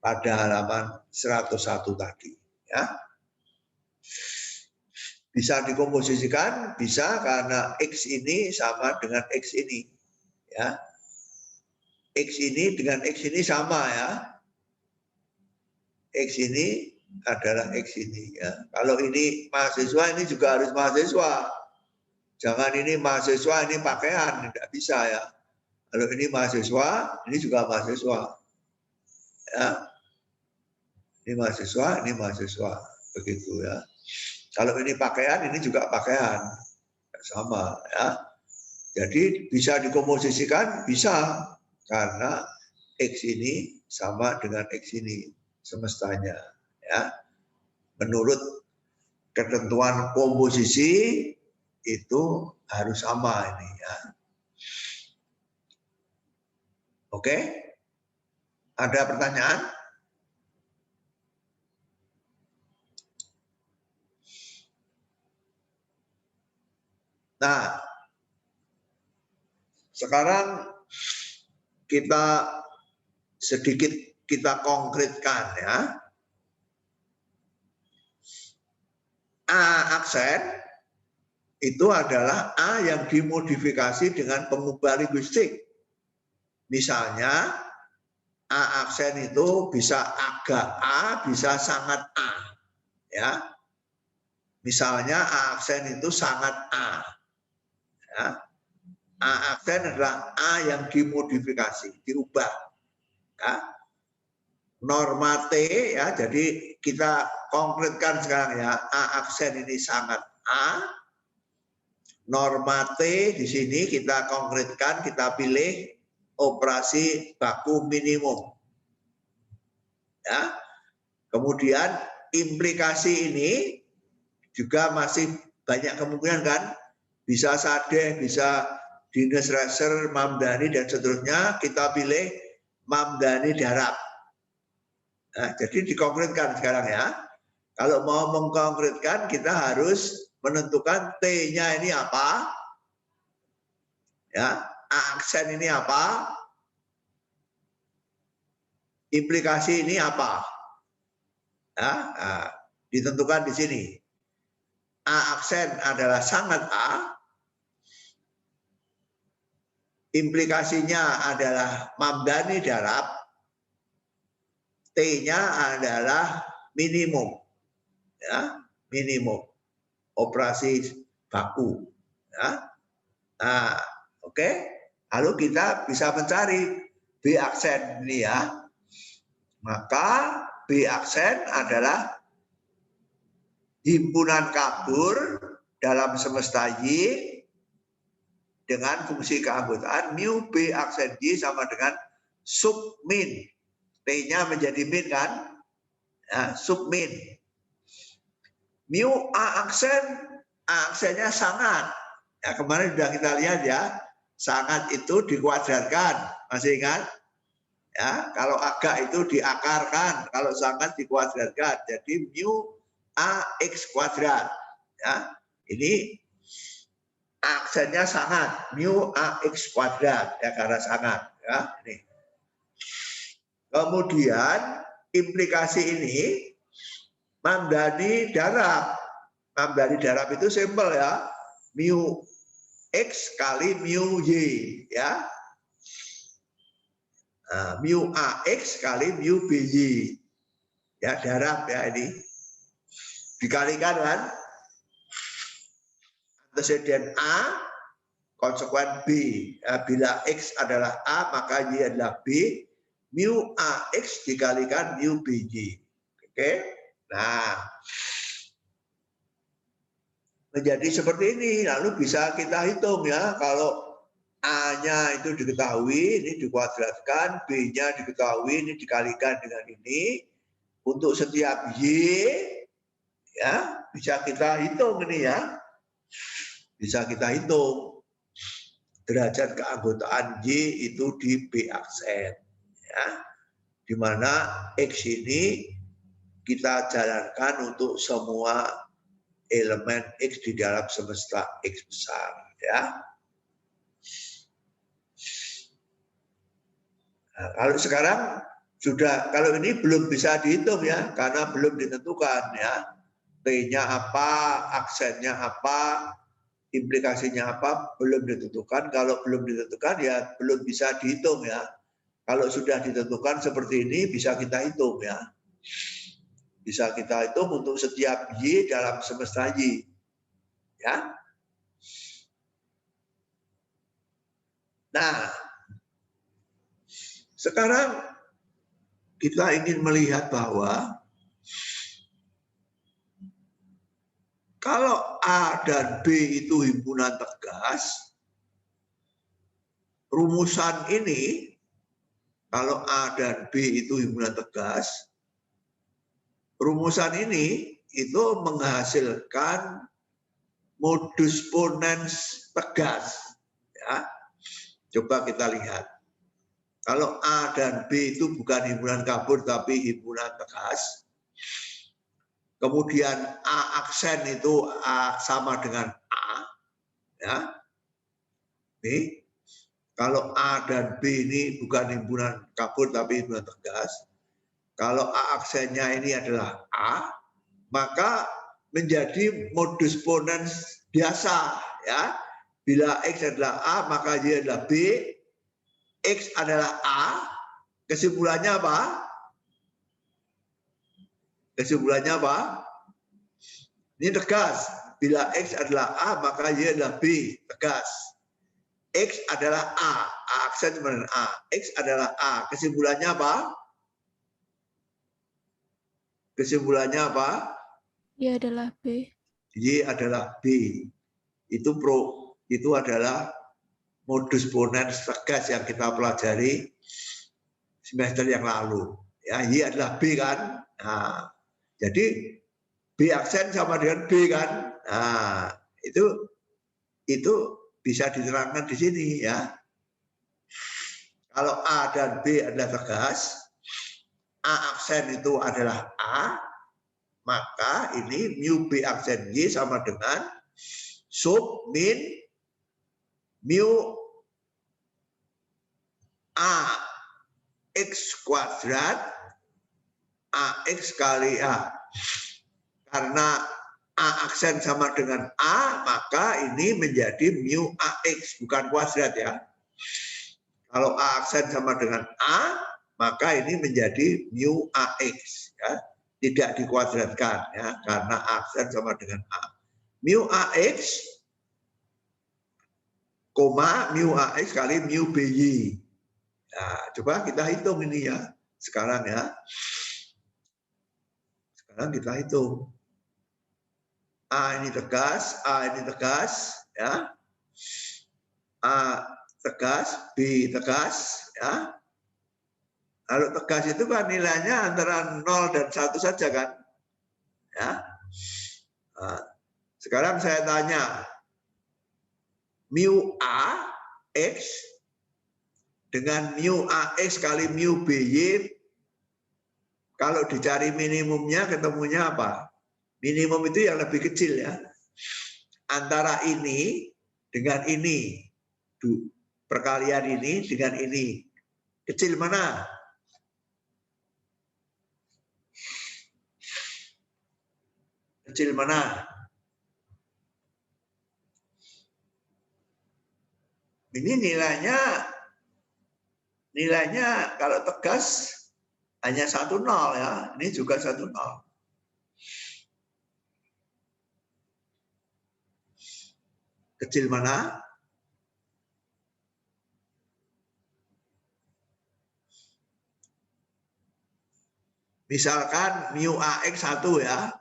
pada halaman 101 tadi ya. Bisa dikomposisikan, bisa karena X ini sama dengan X ini ya. X ini dengan X ini sama ya. X ini adalah X ini ya. Kalau ini mahasiswa, ini juga harus mahasiswa. Jangan ini mahasiswa, ini pakaian, tidak bisa ya. Kalau ini mahasiswa, ini juga mahasiswa. Ya. Ini mahasiswa, begitu ya. Kalau ini pakaian, ini juga pakaian, sama ya. Jadi bisa dikomposisikan, bisa karena X ini sama dengan X ini semestanya ya. Menurut ketentuan komposisi itu harus sama ini ya. Oke? Ada pertanyaan? Nah, sekarang kita sedikit kita konkretkan ya. A aksen itu adalah A yang dimodifikasi dengan pengubah linguistik. Misalnya A aksen itu bisa agak A, bisa sangat A. Ya. Misalnya A aksen itu sangat A. Ya. A aksen adalah A yang dimodifikasi, diubah. Ya. Norma T ya, jadi kita konkretkan sekarang ya, A aksen ini sangat A. Norma T di sini kita konkretkan, kita pilih operasi baku minimum. Ya. Kemudian implikasi ini juga masih banyak kemungkinan kan, bisa Sadeh, bisa Dines Raser, Mamdani dan seterusnya, kita pilih Mamdani Darab. Nah, jadi dikonkretkan sekarang ya. Kalau mau mengkonkretkan kita harus menentukan T-nya ini apa, ya, A aksen ini apa, implikasi ini apa. Ya, nah, ditentukan di sini. A aksen adalah sangat A, implikasinya adalah Mamdani darab, T-nya adalah minimum, ya, minimum operasi baku. Ya. Nah, oke. Lalu kita bisa mencari B aksen ini ya. Maka B aksen adalah himpunan kabur dalam semesta Y dengan fungsi keanggotaan mu B aksen Y sama dengan sub min. T-nya menjadi min kan? Ya, sub min. Mu A aksennya sangat. Ya, kemarin sudah kita lihat ya, sangat itu dikuadratkan. Masih ingat? Ya, kalau agak itu diakarkan, kalau sangat dikuadratkan. Jadi mu AX kuadrat. Ya, ini aksennya sangat, mu AX kuadrat, ya, karena sangat. Ya, ini. Kemudian implikasi ini Mamdani darab. Mamdani darab itu simpel ya, mu X kali mu Y. Ya. Nah, mu AX kali mu BY. Ya, darab ya ini. Dikalikan kan anteseden A, konsekuen B. Ya, bila X adalah A, maka Y adalah B. Mu AX dikalikan mu BY. Oke. Nah, menjadi seperti ini. Lalu bisa kita hitung ya, kalau A-nya itu diketahui, ini dikuadratkan, B-nya diketahui, ini dikalikan dengan ini. Untuk setiap Y, ya bisa kita hitung ini ya. Bisa kita hitung derajat keanggotaan Y itu di B aksen. Ya. Di mana X ini kita jalankan untuk semua elemen X di dalam semesta X besar. Ya. Nah, kalau sekarang sudah, kalau ini belum bisa dihitung ya, karena belum ditentukan ya. T-nya apa, aksennya apa, implikasinya apa, belum ditentukan. Kalau belum ditentukan ya belum bisa dihitung ya. Kalau sudah ditentukan seperti ini bisa kita hitung ya. Bisa kita hitung untuk setiap Y dalam semesta Y. Ya. Nah, sekarang kita ingin melihat bahwa kalau A dan B itu himpunan tegas, rumusan ini, kalau A dan B itu himpunan tegas, rumusan ini itu menghasilkan modus ponens tegas. Ya. Coba kita lihat. Kalau A dan B itu bukan himpunan kabur tapi himpunan tegas. Kemudian A aksen itu A sama dengan A. Ya. Ini. Kalau A dan B ini bukan himpunan kabur tapi himpunan tegas. Kalau A aksennya ini adalah A, maka menjadi modus ponens biasa. Ya. Bila X adalah A, maka Y adalah B. X adalah A, kesimpulannya apa? Kesimpulannya apa? Ini tegas. Bila X adalah A, maka Y adalah B. Tegas. X adalah A. A aksen dengan A. X adalah A. Kesimpulannya apa? Kesimpulannya apa? Y adalah B. Y adalah B. Itu adalah modus ponens tegas yang kita pelajari semester yang lalu. Ya, Y adalah B kan. Nah, jadi B aksen sama dengan B kan. Nah, itu bisa diterangkan di sini ya. Kalau A dan B adalah tegas, A aksen itu adalah A, maka ini mu B aksen Y sama dengan sub min mu A X kuadrat AX kali A. Karena A aksen sama dengan A, maka ini menjadi mu AX, bukan kuadrat ya. Kalau A aksen sama dengan A, maka ini menjadi mu AX. Ya. Tidak dikuadratkan, ya, karena aksen sama dengan A. Mu AX, koma mu AX kali mu BY. Nah, coba kita hitung ini ya, sekarang ya. Sekarang kita hitung. A ini tegas, ya. A tegas, B tegas, ya. Kalau tegas itu kan nilainya antara 0 dan 1 saja kan. Ya. Nah, sekarang saya tanya, mu A X dengan mu AX kali mu BY, kalau dicari minimumnya ketemunya apa? Minimum itu yang lebih kecil ya. Antara ini dengan ini. Perkalian ini dengan ini. Kecil mana? Kecil mana? Ini nilainya kalau tegas hanya 1,0 ya. Ini juga 1,0. Kecil mana? Misalkan mu AX 1 ya.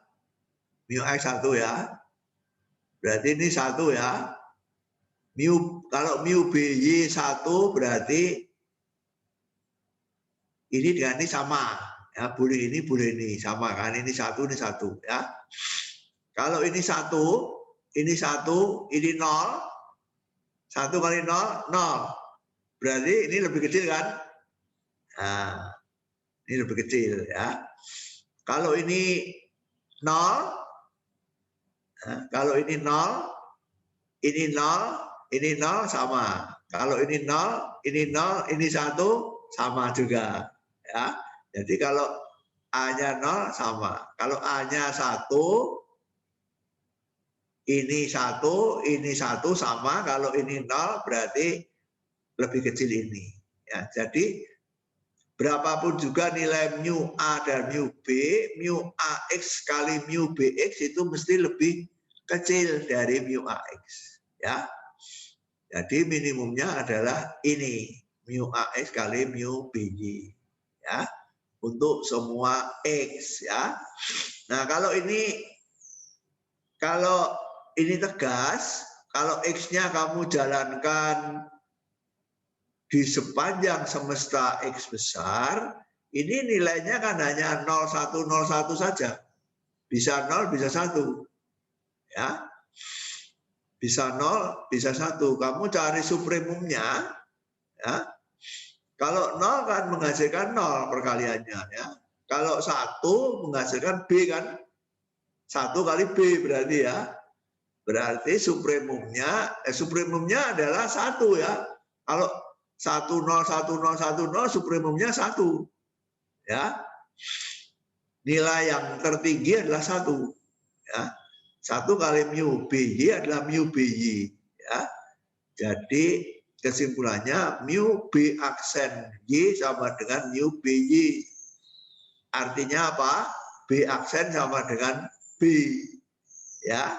Mu AX 1 ya. Berarti ini 1 ya. Kalau mu BY 1 berarti ini dengan ini sama. Ya, boleh ini sama kan. Ini 1 ya. Kalau ini 1, ini 1, ini 0. 1 kali 0, 0. Berarti ini lebih kecil kan? Nah, ini lebih kecil ya. Kalau ini 0, nah, kalau ini 0, ini 0, ini 0 sama. Kalau ini 0, ini 0, ini 1 sama juga ya. Jadi kalau A-nya 0 sama. Kalau A-nya 1, ini 1 sama. Kalau ini 0 berarti lebih kecil ini. Ya, jadi berapapun juga nilai mu A dan mu B, mu AX kali mu BX itu mesti lebih kecil dari mu AX. Ya. Jadi minimumnya adalah ini, mu AX kali mu BY. Ya. Untuk semua X ya. Nah, kalau ini tegas, kalau X-nya kamu jalankan di sepanjang semesta X besar, ini nilainya kan hanya 0101 saja. Bisa 0, bisa 1. Ya. Bisa 0, bisa 1. Kamu cari supremumnya, ya. Kalau 0 kan menghasilkan 0 perkaliannya, ya. Kalau 1 menghasilkan B kan. 1 kali B berarti ya. Berarti supremumnya adalah 1 ya. Kalau 101010 supremumnya 1. Ya. Nilai yang tertinggi adalah 1. Ya. 1 kali mu BY adalah mu BY. Ya. Jadi kesimpulannya mu B aksen Y sama dengan mu BY. Artinya apa? B aksen sama dengan B. Ya.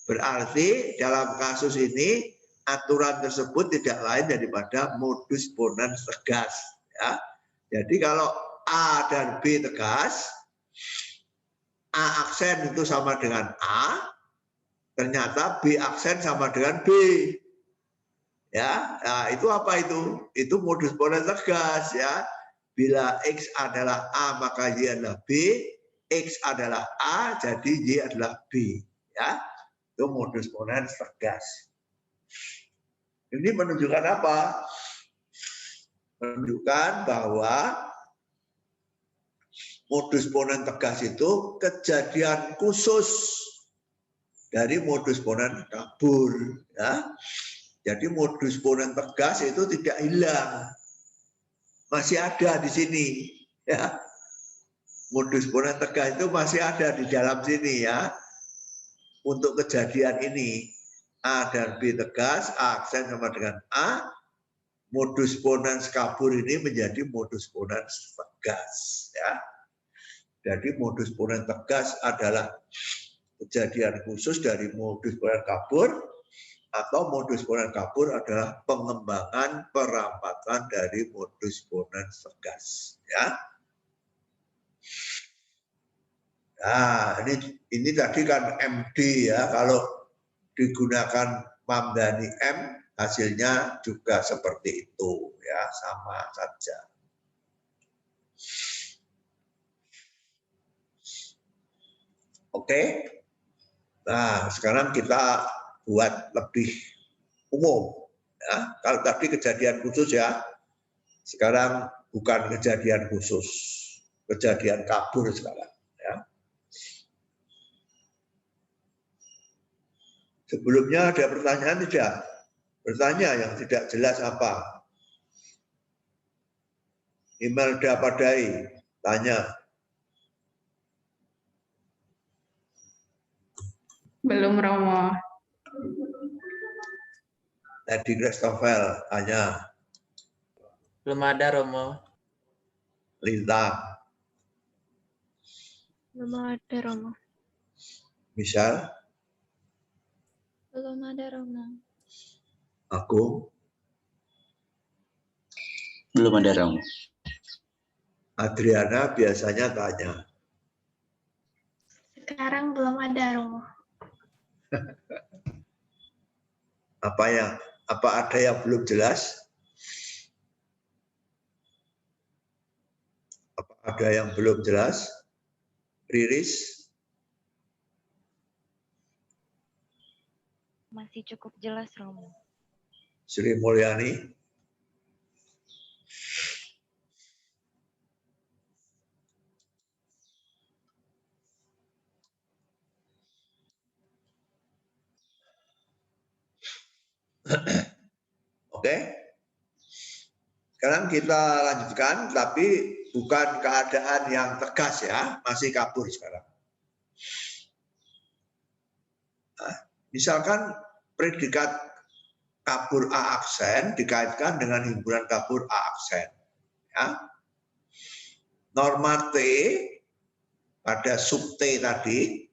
Berarti dalam kasus ini aturan tersebut tidak lain daripada modus ponens tegas. Ya. Jadi kalau A dan B tegas, A aksen itu sama dengan A, ternyata B aksen sama dengan B. Ya, nah itu apa itu? Itu modus ponens tegas ya. Bila X adalah A maka Y adalah B, X adalah A jadi Y adalah B. Ya, itu modus ponens tegas. Ini menunjukkan apa? Menunjukkan bahwa modus ponens tegas itu kejadian khusus dari modus ponens kabur. Ya. Jadi modus ponens tegas itu tidak hilang, masih ada di sini. Ya. Modus ponen tegas itu masih ada di dalam sini ya. Untuk kejadian ini, A dan B tegas, A aksen sama dengan A, modus ponens kabur ini menjadi modus ponens tegas. Ya. Jadi modus ponens tegas adalah kejadian khusus dari modus ponens kabur, atau modus ponens kabur adalah pengembangan perampatan dari modus ponens tegas. Ya. Nah, ini tadi kan MD ya, kalau digunakan Mamdani M, hasilnya juga seperti itu ya, sama saja. Oke. Nah, sekarang kita buat lebih umum ya. Kalau tadi kejadian khusus ya, sekarang bukan kejadian khusus, kejadian kabur sekarang ya. Sebelumnya ada pertanyaan tidak? Bertanya yang tidak jelas apa? Imelda Padai tanya. Belum, Romo. Tadi Christopher tanya. Belum ada, Romo. Lintang. Belum ada, Romo. Misal. Belum ada, Romo. Agung. Belum ada, Romo. Adriana biasanya tanya. Sekarang belum ada, Romo. Apa ada yang belum jelas? Apa ada yang belum jelas? Riris? Masih cukup jelas, Romo. Sri Mulyani? Oke. Sekarang kita lanjutkan, tapi bukan keadaan yang tegas ya, masih kabur sekarang. Nah, misalkan predikat kabur A aksen dikaitkan dengan himpunan kabur A aksen. Ya. Norma T pada sub T tadi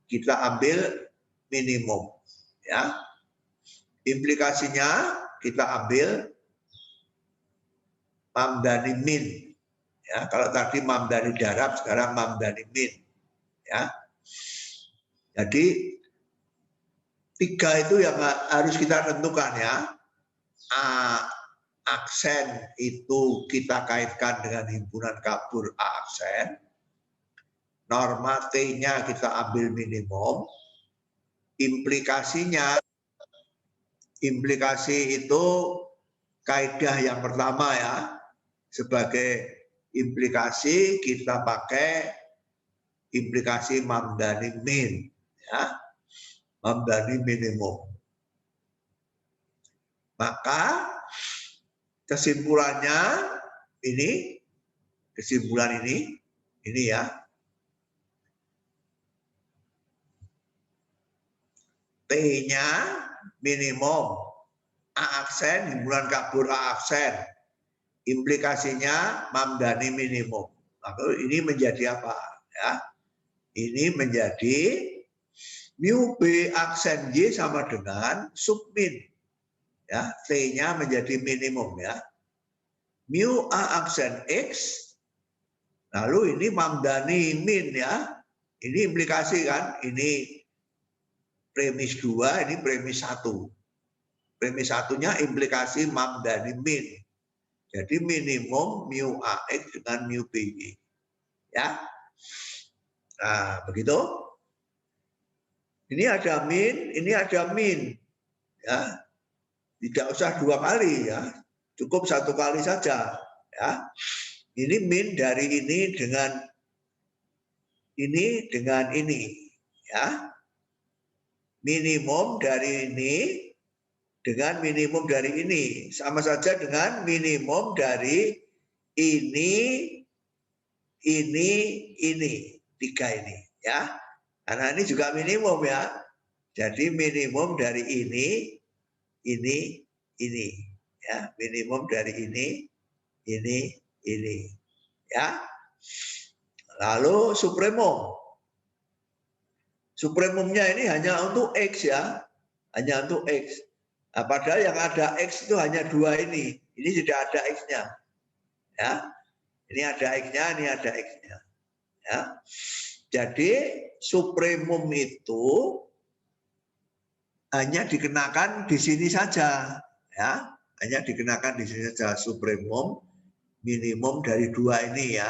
kita ambil minimum. Ya. Implikasinya kita ambil Mamdani min. Ya, kalau tadi Mamdani darab, sekarang Mamdani min. Ya. Jadi 3 itu yang harus kita tentukan ya. A aksen itu kita kaitkan dengan himpunan kabur A aksen. Norma T-nya kita ambil minimum. Implikasi itu kaidah yang pertama ya. Sebagai implikasi kita pakai implikasi Mamdani min. Ya. Mamdani minimum. Maka kesimpulan ini ya. T-nya minimum, A aksen, himpunan kabur A aksen. Implikasinya Mamdani minimum. Maka ini menjadi apa? Ya. Ini menjadi mu B aksen Y sama dengan submin. Ya, T-nya menjadi minimum ya. Mu A aksen X, lalu ini Mamdani min ya. Ini implikasi kan, ini premis 2, ini premis 1. Premis 1-nya implikasi Mamdani min. Jadi minimum mu AX dengan mu BY. Ya. Nah, begitu. Ini ada min, ini ada min. Ya. Tidak usah 2 kali ya. Cukup 1 kali saja, ya. Ini min dari ini dengan ini, ya. Minimum dari ini dengan minimum dari ini sama saja dengan minimum dari ini ini, 3 ini ya. Karena ini juga minimum ya. Jadi minimum dari ini ya. Minimum dari ini ya. Lalu supremum. Supremumnya ini hanya untuk X ya. Hanya untuk X. Nah, padahal yang ada X itu hanya 2 ini. Ini tidak ada X-nya. Ya. Ini ada X-nya, ini ada X-nya. Ya. Jadi supremum itu hanya dikenakan di sini saja, ya, hanya dikenakan di sini saja supremum minimum dari 2 ini ya.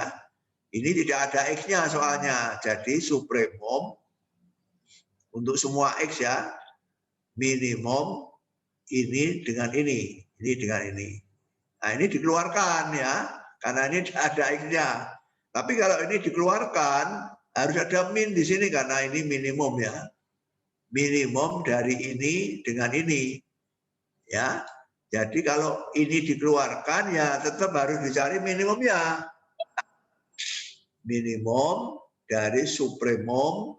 Ini tidak ada X-nya soalnya, jadi supremum untuk semua X ya, minimum ini dengan ini dengan ini. Nah ini dikeluarkan ya, karena ini ada X-nya. Tapi kalau ini dikeluarkan, harus ada min di sini karena ini minimum ya. Minimum dari ini dengan ini. Ya. Jadi kalau ini dikeluarkan ya tetap harus dicari minimumnya. Minimum dari supremum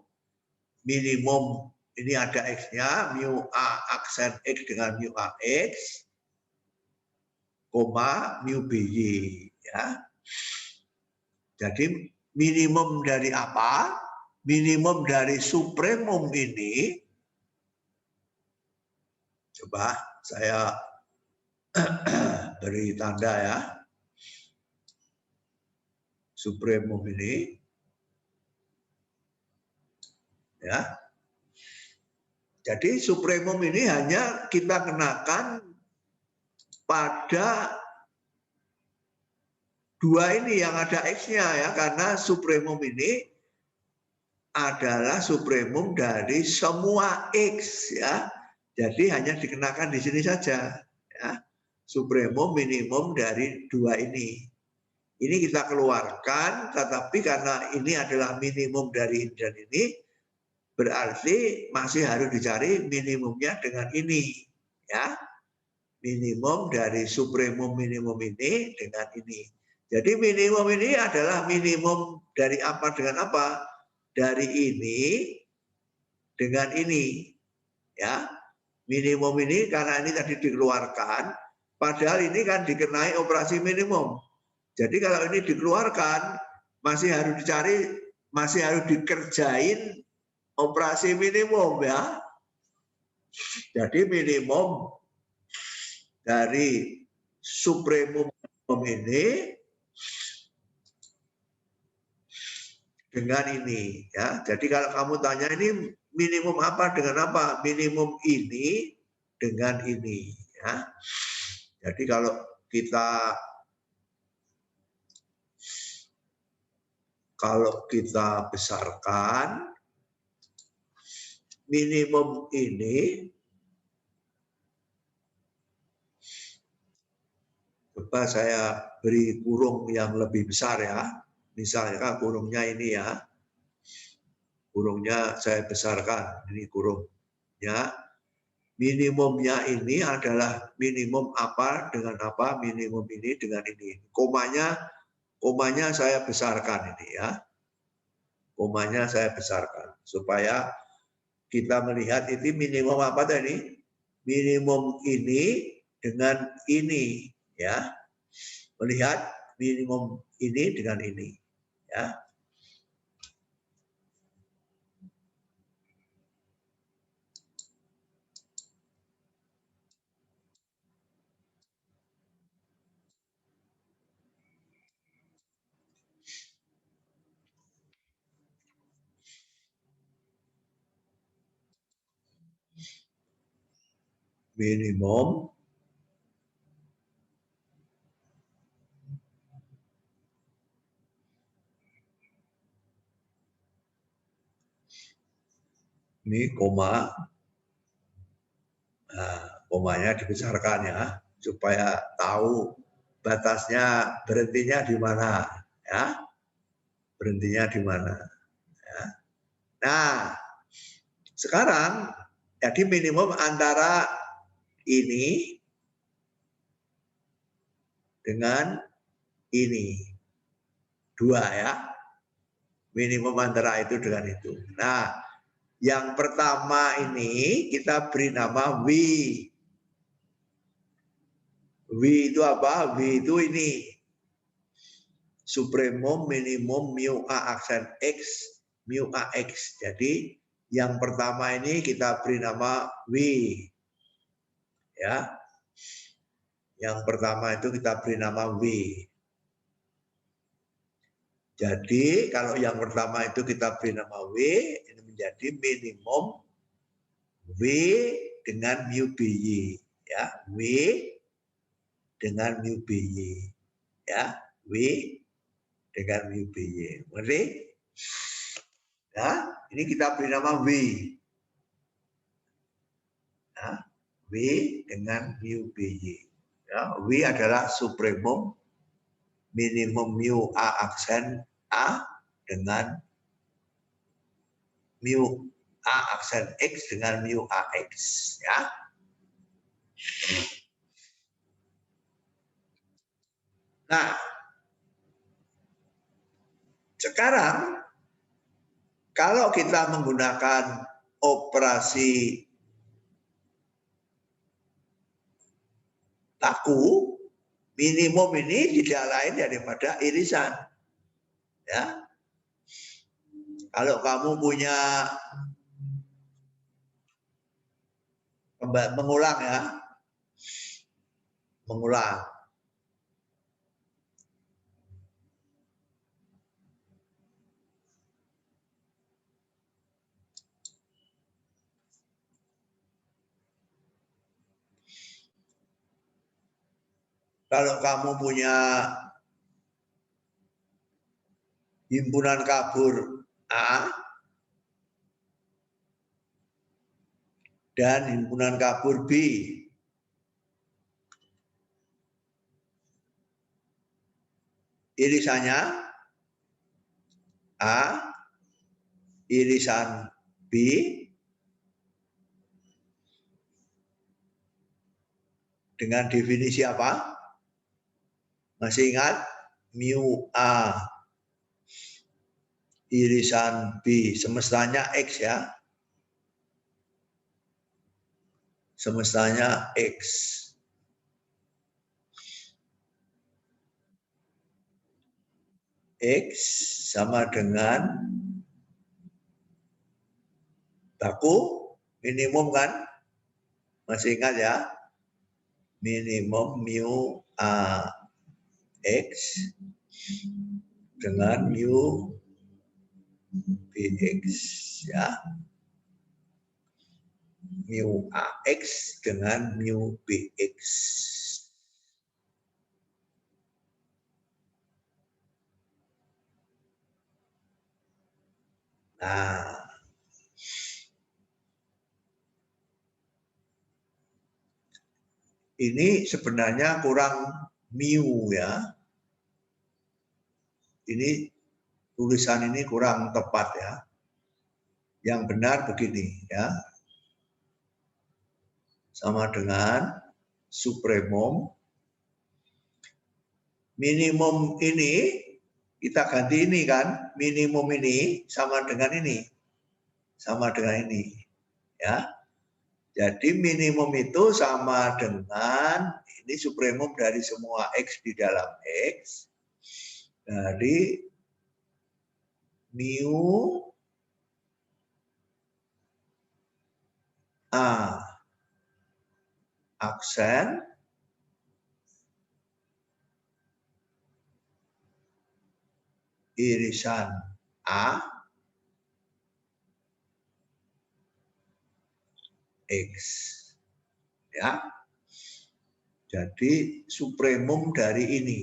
minimum ini ada X-nya, mu A aksen X dengan mu AX, koma mu BY ya. Jadi minimum dari apa? Minimum dari supremum ini, coba saya beri tanda ya. Supremum ini, ya. Jadi supremum ini hanya kita kenakan pada 2 ini yang ada X-nya ya, karena supremum ini adalah supremum dari semua X ya. Jadi hanya dikenakan di sini saja ya. Supremum minimum dari 2 ini. Ini kita keluarkan, tetapi karena ini adalah minimum dari ini dan ini, berarti masih harus dicari minimumnya dengan ini ya. Minimum dari supremum minimum ini dengan ini. Jadi minimum ini adalah minimum dari apa dengan apa? Dari ini dengan ini. Ya. Minimum ini karena ini tadi dikeluarkan, padahal ini kan dikenai operasi minimum. Jadi kalau ini dikeluarkan, masih harus dicari, masih harus dikerjain operasi minimum ya. Jadi minimum dari supremum ini dengan ini ya. Jadi kalau kamu tanya ini minimum apa dengan apa? Minimum ini dengan ini ya. Jadi kalau kita besarkan minimum ini, coba saya beri kurung yang lebih besar ya. Misalnya kurungnya ini ya. Kurungnya saya besarkan, ini kurungnya. Minimumnya ini adalah minimum apa dengan apa, minimum ini dengan ini. Komanya saya besarkan ini ya. Komanya saya besarkan supaya kita melihat ini minimum apa tadi? Minimum ini dengan ini ya. Melihat minimum ini dengan ini ya. Minimum ini koma, nah, komanya dibesarkan ya supaya tahu batasnya berhentinya di mana ya, berhentinya di mana ya. Nah sekarang jadi minimum antara ini dengan ini 2 ya. Minimum antara itu dengan itu. Nah, yang pertama ini kita beri nama W. W itu apa? W itu ini. Supremum, minimum, mu A aksen X, mu AX. Jadi yang pertama ini kita beri nama W. Ya. Yang pertama itu kita beri nama W. Jadi kalau yang pertama itu kita beri nama W, ini menjadi minimum W dengan mu BY. Ya, W dengan mu BY. Ya, W dengan mu BY. Mengerti? Nah, ini kita beri nama W. Nah, W dengan mu BY. Ya, W adalah supremum minimum mu A aksen A dengan mu A aksen X dengan mu AX. Ya. Nah, sekarang kalau kita menggunakan operasi taku, minimum ini tidak lain daripada irisan. Ya. Kalau kamu punya mengulang ya, mengulang. Kalau kamu punya himpunan kabur A dan himpunan kabur B, irisannya A, irisan B, dengan definisi apa? Masih ingat? Mu A irisan B, semestanya X ya. Semestanya X. X sama dengan baku minimum kan? Masih ingat ya? Minimum mu A X dengan mu BX ya. Mu AX dengan mu BX. Nah, ini sebenarnya kurang mu ya. Ini tulisan ini kurang tepat ya. Yang benar begini ya. Sama dengan supremum. Minimum ini kita ganti ini kan. Minimum ini sama dengan ini. Sama dengan ini. Ya. Jadi minimum itu sama dengan ini supremum dari semua X di dalam X. Dari mu A aksen irisan A X ya. Jadi supremum dari ini.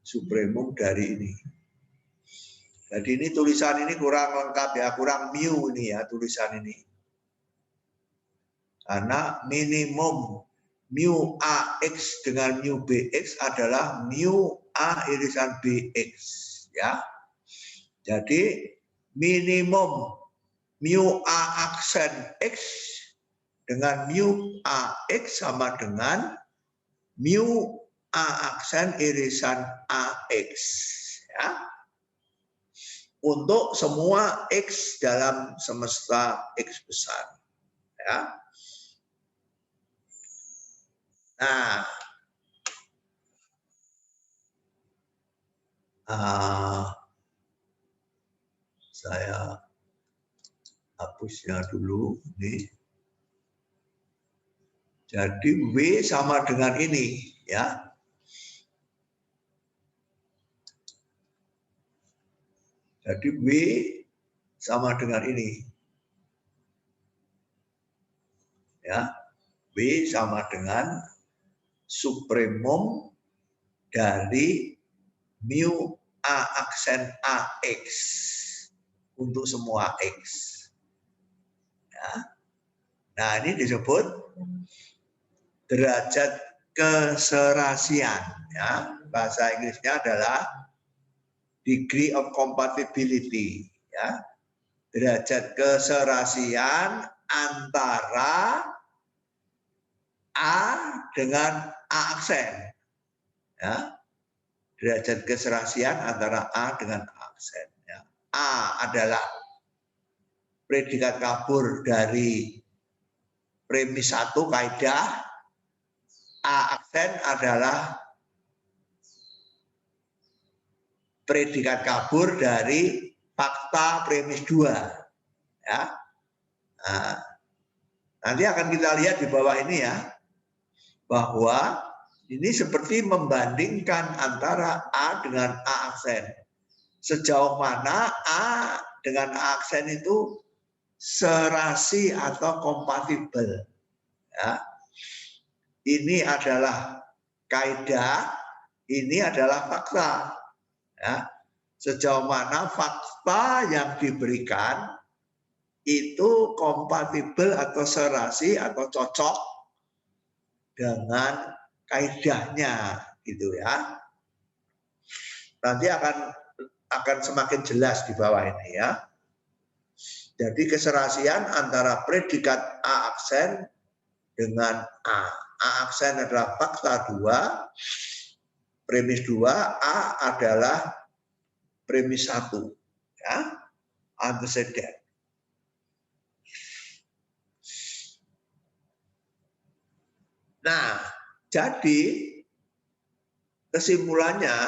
Supremum dari ini. Jadi ini tulisan ini kurang lengkap ya, kurang mu ini ya tulisan ini. Karena minimum mu AX dengan mu BX adalah mu A irisan BX ya. Jadi minimum mu A aksen X dengan mu AX sama dengan mu A aksen irisan AX. Ya. Untuk semua X dalam semesta X besar. Ya. Nah, saya hapusnya dulu ini. Jadi W sama dengan ini, ya. Jadi W sama dengan ini. Ya. W sama dengan supremum dari mu A aksen AX untuk semua X. Ya. Nah, ini disebut derajat keserasian. Ya. Bahasa Inggrisnya adalah degree of compatibility, ya. Derajat keserasian antara A dengan A aksen, ya. Derajat keserasian antara A dengan A aksen, ya. A adalah predikat kabur dari premis 1 kaidah, A aksen adalah predikat kabur dari fakta premis 2. Ya. Nah, nanti akan kita lihat di bawah ini ya, bahwa ini seperti membandingkan antara A dengan A aksen. Sejauh mana A dengan A aksen itu serasi atau kompatibel. Ya. Ini adalah kaidah, ini adalah fakta. Ya, sejauh mana fakta yang diberikan itu kompatibel atau serasi atau cocok dengan kaidahnya, gitu ya. Nanti akan semakin jelas di bawah ini ya. Jadi keserasian antara predikat A aksen dengan A. A aksen adalah fakta 2. Premis 2, A adalah premis 1, ya, antecedent. Nah, jadi kesimpulannya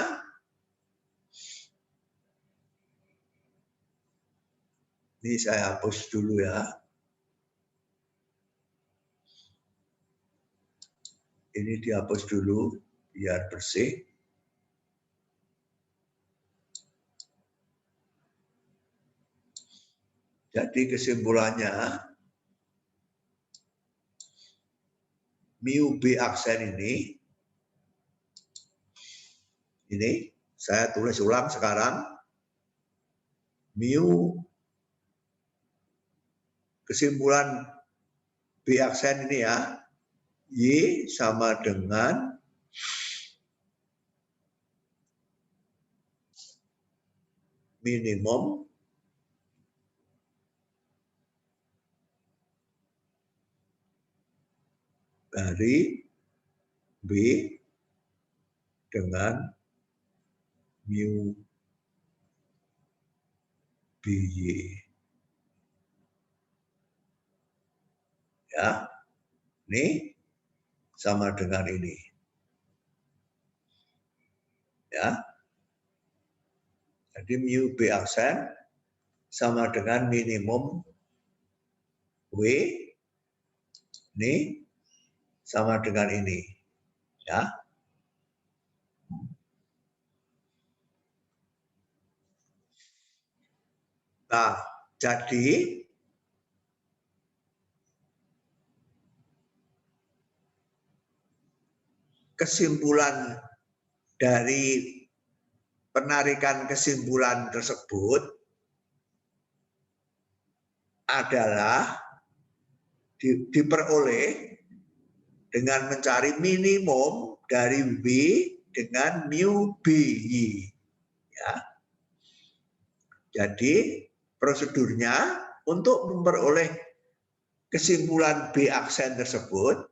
ini saya hapus dulu ya. Ini dihapus dulu biar bersih. Jadi kesimpulannya, mu B aksen ini saya tulis ulang sekarang, mu kesimpulan B aksen ini ya, Y sama dengan minimum dari B dengan mu BY. Ya, ini sama dengan ini. Ya, jadi mu B aksen sama dengan minimum W, ini sama dengan ini. Ya. Nah, jadi kesimpulan dari penarikan kesimpulan tersebut adalah diperoleh dengan mencari minimum dari W dengan mu BY. Ya. Jadi prosedurnya untuk memperoleh kesimpulan B aksen tersebut,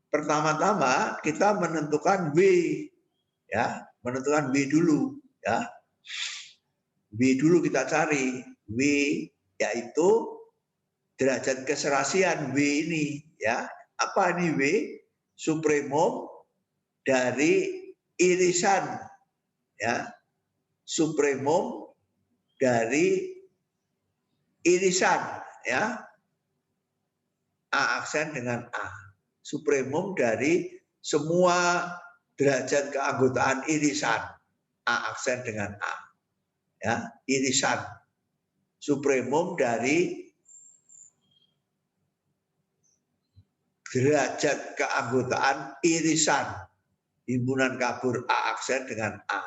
pertama-tama kita menentukan W, ya, menentukan W dulu, ya. W dulu kita cari, W yaitu derajat keserasian W ini, ya. Apa ini W? Supremum dari irisan, ya. Supremum dari irisan, ya. A aksen dengan A. Supremum dari semua derajat keanggotaan irisan. A aksen dengan A. Ya, irisan. Supremum dari derajat keanggotaan irisan. Himpunan kabur A aksen dengan A.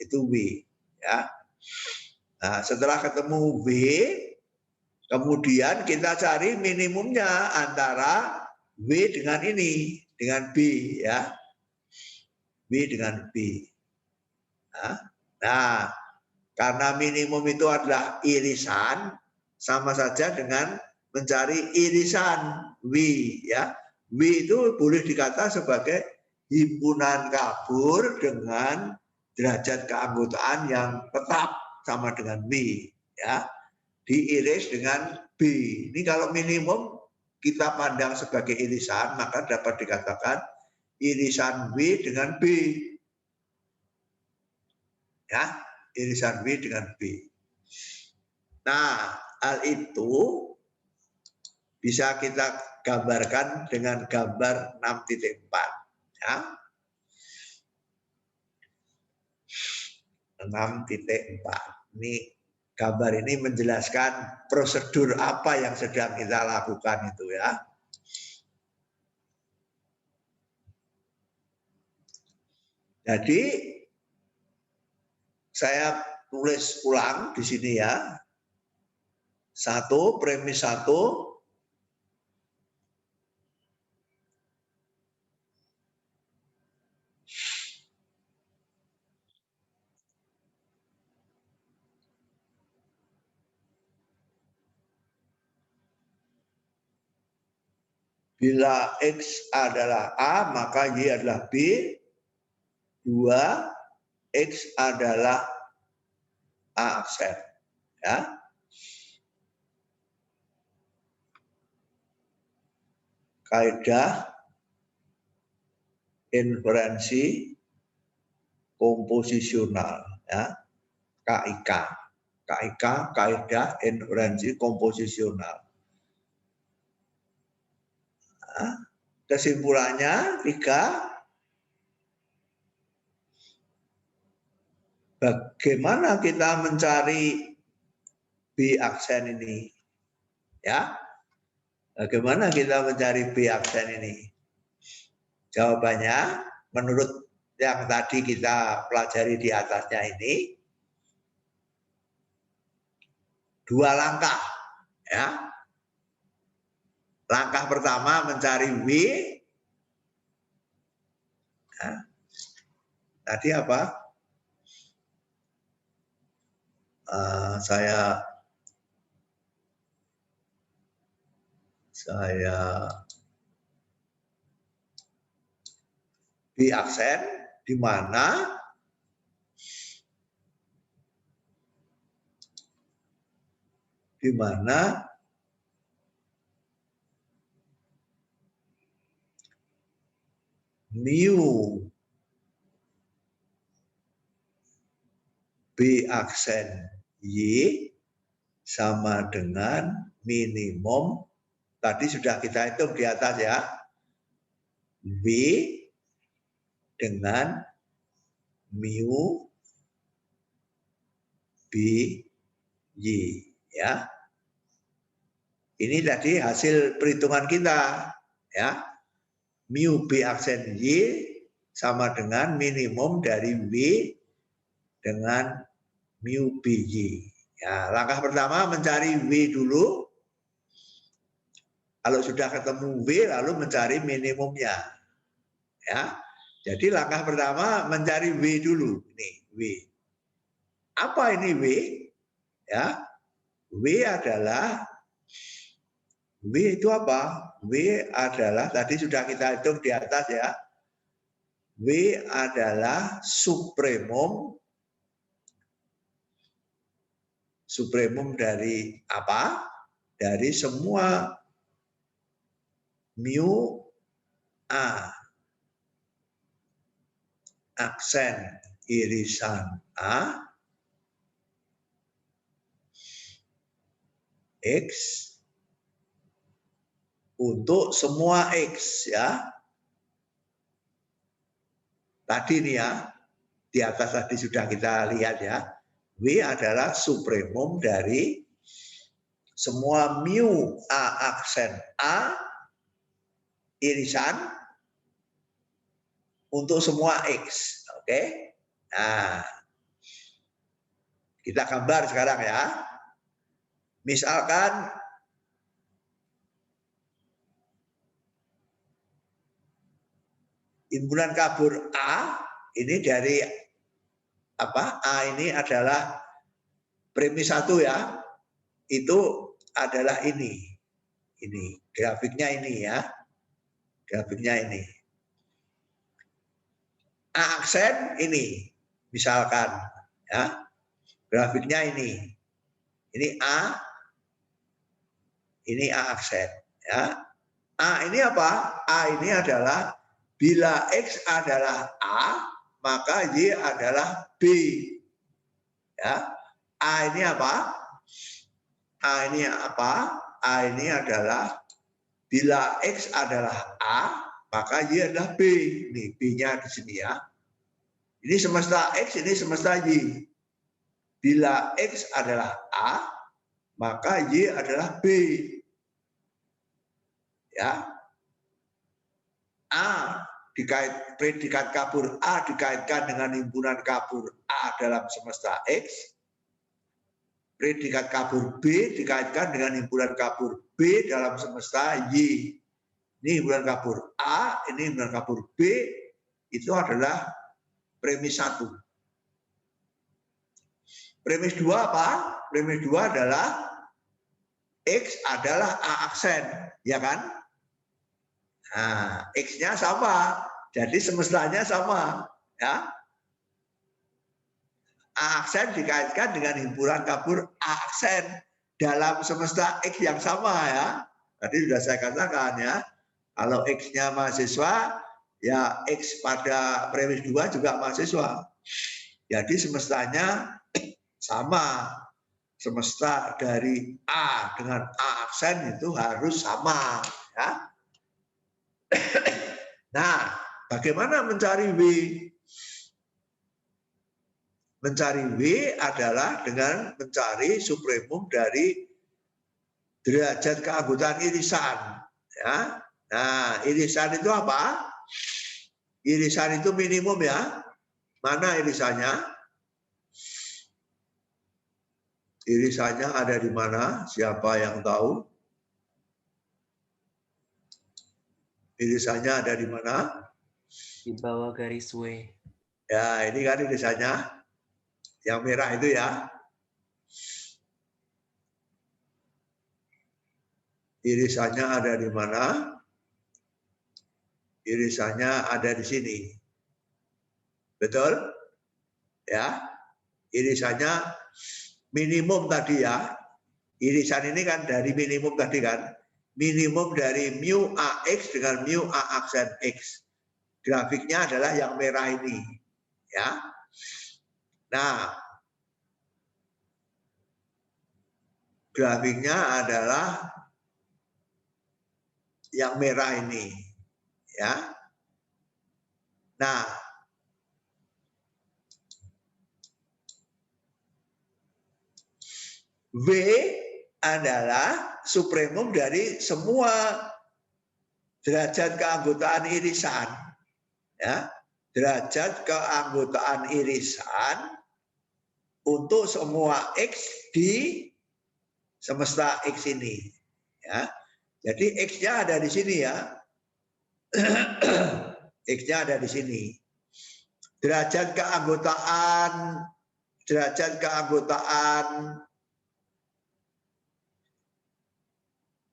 Itu W. Ya. Nah, setelah ketemu W, kemudian kita cari minimumnya antara W dengan ini, dengan B, ya. W dengan B. Nah, karena minimum itu adalah irisan, sama saja dengan mencari irisan W, ya. W itu boleh dikata sebagai himpunan kabur dengan derajat keanggotaan yang tetap sama dengan W, ya. Diiris dengan B. Ini kalau minimum kita pandang sebagai irisan, maka dapat dikatakan irisan W dengan B. Ya, irisan W dengan B. Nah, hal itu bisa kita gambarkan dengan gambar 6.4. Ya. 6.4. Ini gambar ini menjelaskan prosedur apa yang sedang kita lakukan itu, ya. Jadi saya tulis ulang di sini, ya. Satu, premis 1. Bila X adalah A, maka Y adalah B. 2, X adalah A aksen. Ya. Kaidah inferensi komposisional, ya. KIK. KIK, kaidah inferensi komposisional. Nah, kesimpulannya 3. Bagaimana kita mencari B aksen ini? Ya. Bagaimana kita mencari B aksen ini? Jawabannya menurut yang tadi kita pelajari di atasnya ini 2 langkah, ya. Langkah pertama mencari W. Ya. Tadi apa? Saya B aksen di mana mu B aksen Y sama dengan minimum, tadi sudah kita hitung di atas, ya, W dengan mu B Y, ya. Ini tadi hasil perhitungan kita, ya. Mu B aksen Y sama dengan minimum dari W dengan mu BY. Ya, langkah pertama mencari W dulu. Kalau sudah ketemu W, lalu mencari minimumnya. Ya, jadi langkah pertama mencari W dulu. Ini W. Apa ini W? Ya, W itu apa? W adalah, tadi sudah kita hitung di atas ya, W adalah supremum dari apa? Dari semua mu A aksen irisan A X untuk semua X ya. Tadi nih ya, di atas tadi sudah kita lihat ya. W adalah supremum dari semua mu A aksen A irisan untuk semua X. Oke. Nah, kita gambar sekarang ya. Misalkan himpunan kabur A ini dari apa? A ini adalah premis 1 ya. Itu adalah ini. Ini grafiknya ini ya. Grafiknya ini. A aksen ini misalkan ya. Grafiknya ini. Ini A. Ini A aksen ya. A ini apa? A ini adalah bila X adalah A, maka Y adalah B. Ya. A ini apa? A ini apa? A ini adalah bila X adalah A, maka Y adalah B. Nih, B-nya di sini ya. Ini semesta X, ini semesta Y. Bila X adalah A, maka Y adalah B. Ya. A predikat kabur A dikaitkan dengan himpunan kabur A dalam semesta X. Predikat kabur B dikaitkan dengan himpunan kabur B dalam semesta Y. Ini himpunan kabur A, ini himpunan kabur B, itu adalah premis 1. Premis 2 apa? Premis 2 adalah X adalah A aksen, ya kan? Nah, X-nya sama, jadi semestanya sama, ya. A aksen dikaitkan dengan himpunan kabur A aksen dalam semesta X yang sama ya. Tadi sudah saya katakan ya, kalau X-nya mahasiswa, ya X pada premis 2 juga mahasiswa. Jadi semestanya sama. Semesta dari A dengan A aksen itu harus sama. Ya. Nah, bagaimana mencari W? Mencari W adalah dengan mencari supremum dari derajat keanggotaan irisan. Ya. Nah, irisan itu apa? Irisan itu minimum ya. Mana irisannya? Irisannya ada di mana? Siapa yang tahu? Irisannya ada di mana? Di bawah garis W. Ya, ini kan irisannya. Yang merah itu ya. Irisannya ada di mana? Irisannya ada di sini. Betul? Ya. Irisannya minimum tadi ya. Irisan ini kan dari minimum tadi kan. Minimum dari mu AX dengan mu A aksen X. Grafiknya adalah yang merah ini. Ya. Nah, grafiknya adalah yang merah ini. Ya. Nah, W adalah supremum dari semua derajat keanggotaan irisan. Ya, derajat keanggotaan irisan untuk semua X di semesta X ini. Ya, jadi X-nya ada di sini ya. X-nya ada di sini. Derajat keanggotaan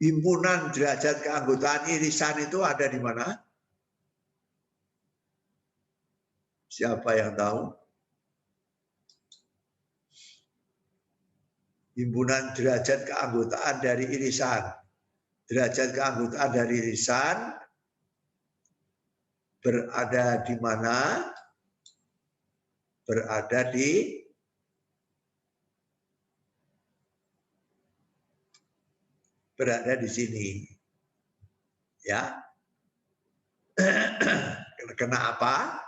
himpunan derajat keanggotaan irisan itu ada di mana? Siapa yang tahu? Himpunan derajat keanggotaan dari irisan. Derajat keanggotaan dari irisan berada di mana? Berada di sini. Ya. Kena apa?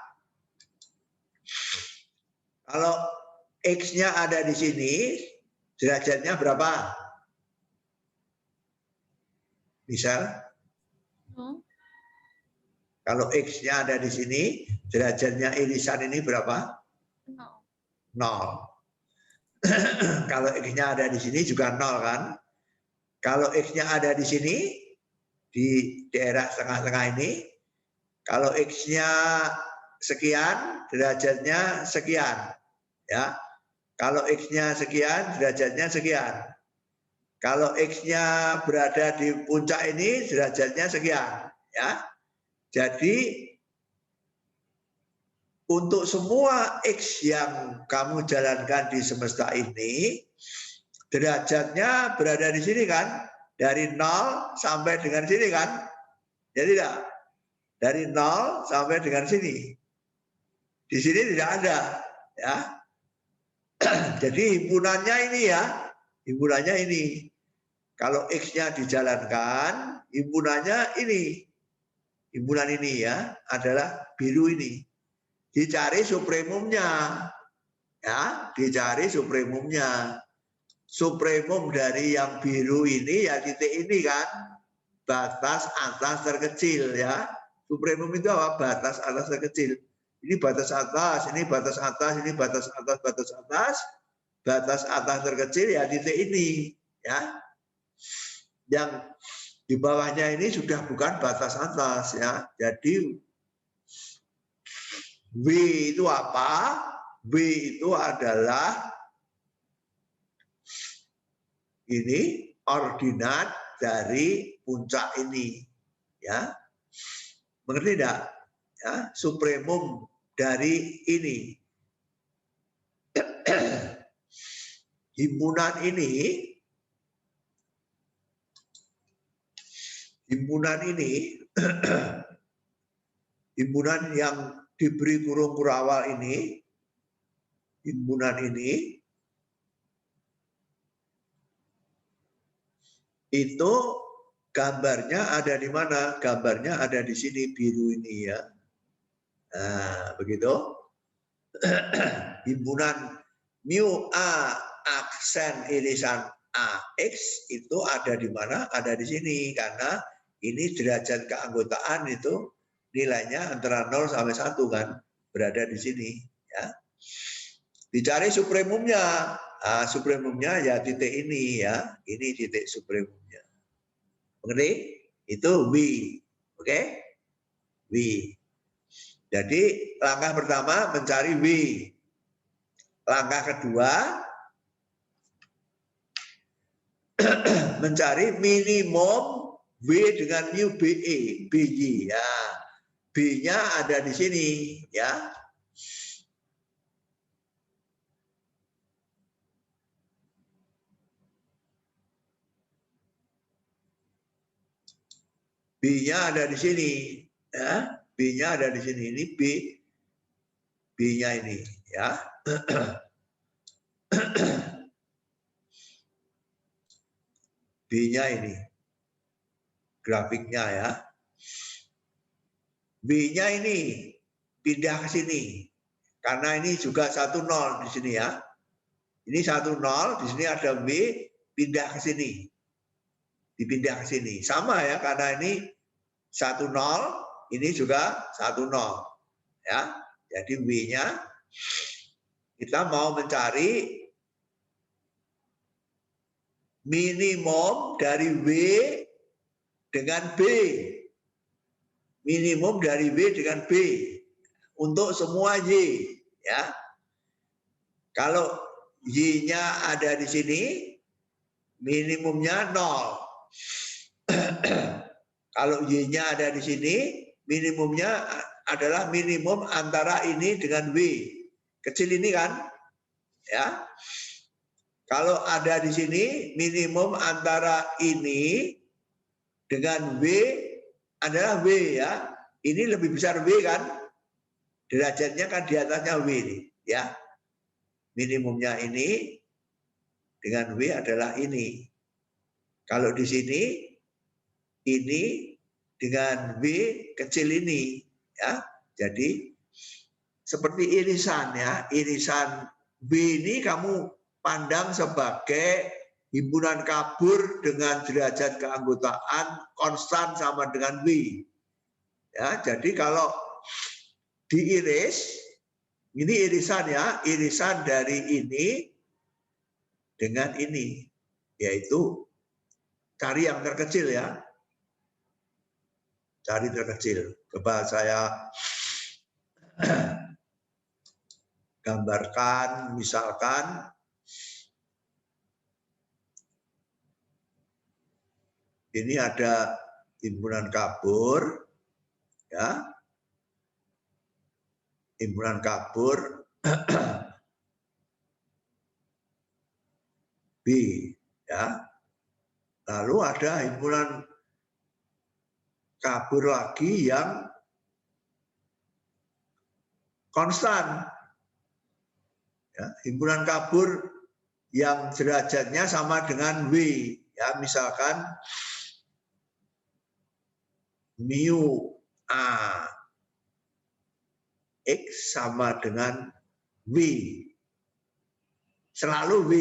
Kalau X-nya ada di sini, derajatnya berapa? Misal, kalau X-nya ada di sini, derajatnya irisan ini berapa? 0. Kalau X-nya ada di sini juga 0 kan? Kalau X-nya ada di sini, di daerah tengah-tengah ini, kalau X-nya sekian, derajatnya sekian. Ya. Kalau X-nya sekian, derajatnya sekian. Kalau X-nya berada di puncak ini, derajatnya sekian. Ya. Jadi, untuk semua X yang kamu jalankan di semesta ini, derajatnya berada di sini kan? Dari 0 sampai dengan sini kan? Jadi tidak? Dari 0 sampai dengan sini. Di sini tidak ada. Ya. Jadi himpunannya ini ya. Himpunannya ini. Kalau X-nya dijalankan, himpunannya ini. Himpunan ini ya adalah biru ini. Dicari supremumnya. Ya, dicari supremumnya. Supremum dari yang biru ini ya titik ini kan. Batas atas terkecil ya. Supremum itu apa? Batas atas terkecil. Ini batas atas, ini batas atas, ini batas atas, batas atas. Batas atas terkecil ya titik ini ya. Yang di bawahnya ini sudah bukan batas atas ya. Jadi W itu apa? W itu adalah ini ordinat dari puncak ini ya. Mengerti tidak? Ya, supremum dari ini. Himpunan ini himpunan yang diberi kurung kurawal ini, himpunan ini itu gambarnya ada di mana? Gambarnya ada di sini biru ini ya. Nah, begitu. Himpunan mu A aksen irisan AX itu ada di mana? Ada di sini karena ini derajat keanggotaan itu nilainya antara 0 sampai 1 kan, berada di sini ya. Dicari supremumnya. Nah, supremumnya ya titik ini ya. Ini titik supremumnya. Mengerti? Itu W. Oke? W. Jadi langkah pertama mencari W. Langkah kedua mencari minimum W dengan mu BE, BY ya. B-nya ada di sini ya. B-nya ada di sini ya. B-nya ada di sini. Ini B. B-nya ini ya. B-nya ini. Grafiknya ya. B-nya ini pindah ke sini. Karena ini juga 10 di sini ya. Ini 10, di sini ada B, pindah ke sini. Dipindah ke sini. Sama ya, karena ini 10, ini juga 10. Ya. Jadi W-nya kita mau mencari minimum dari W dengan B. Minimum dari W dengan B untuk semua Y ya. Kalau Y-nya ada di sini minimumnya 0. Kalau Y-nya ada di sini, minimumnya adalah minimum antara ini dengan W. Kecil ini kan? Ya. Kalau ada di sini, minimum antara ini dengan W adalah W ya. Ini lebih besar W kan? Derajatnya kan di atasnya W ini, ya. Minimumnya ini dengan W adalah ini. Kalau di sini ini dengan W kecil ini, ya. Jadi seperti irisan ya, irisan W ini kamu pandang sebagai himpunan kabur dengan derajat keanggotaan konstan sama dengan W. Ya, jadi kalau diiris, ini irisan ya, irisan dari ini dengan ini, yaitu cari yang terkecil ya. Cari terkecil. Coba saya gambarkan, misalkan ini ada himpunan kabur, ya, himpunan kabur B, ya. Lalu ada himpunan kabur lagi yang konstan, ya, himpunan kabur yang derajatnya sama dengan W, ya, misalkan mu A X sama dengan W. Selalu W.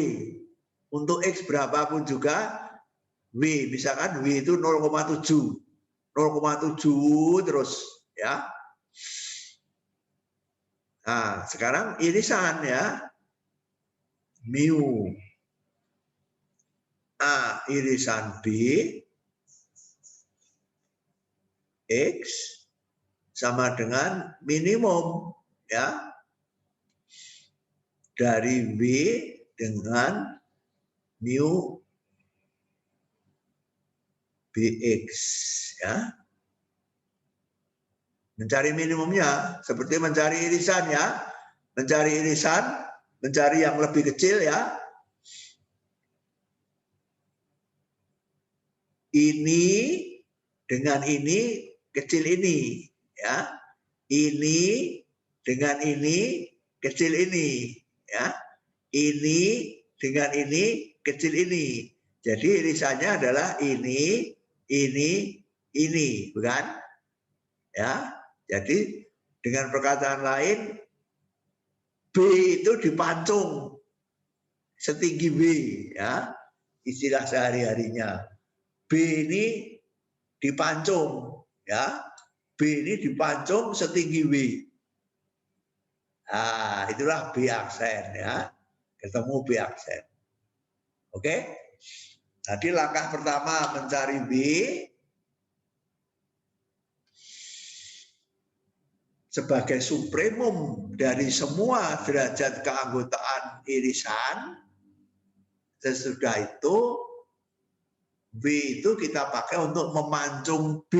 Untuk X berapapun juga W. Misalkan W itu 0,7. 0,7 terus ya. Nah, sekarang irisan ya. Mu A irisan B X sama dengan minimum ya dari W dengan mu BX ya. Mencari minimumnya seperti mencari irisan ya. Mencari irisan, mencari yang lebih kecil ya. Ini dengan ini kecil ini ya. Ini dengan ini kecil ini ya. Ini dengan ini kecil ini. Jadi irisannya adalah ini, bukan? Ya. Jadi dengan perkataan lain B itu dipancung setinggi W ya. Istilah sehari-harinya. B ini dipancung ya. B ini dipancung setinggi W. Nah, itulah B aksen ya. Ketemu B aksen. Oke? Jadi langkah pertama mencari B sebagai supremum dari semua derajat keanggotaan irisan. Sesudah itu B itu kita pakai untuk memancung B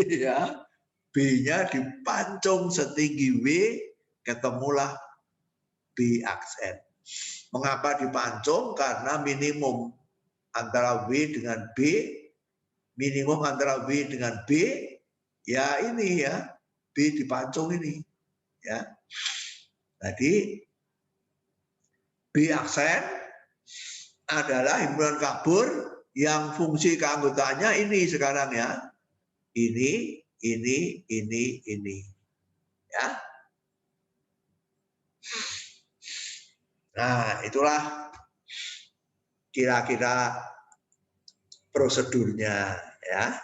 ya. B-nya dipancung setinggi W, ketemulah B aksen. Mengapa dipancung? Karena minimum antara W dengan B, minimum antara W dengan B, ya ini ya, B dipancung ini. Ya. Jadi B aksen adalah himpunan kabur yang fungsi keanggotaannya ini sekarang ya. Ini. Ya. Nah, itulah kira-kira prosedurnya ya.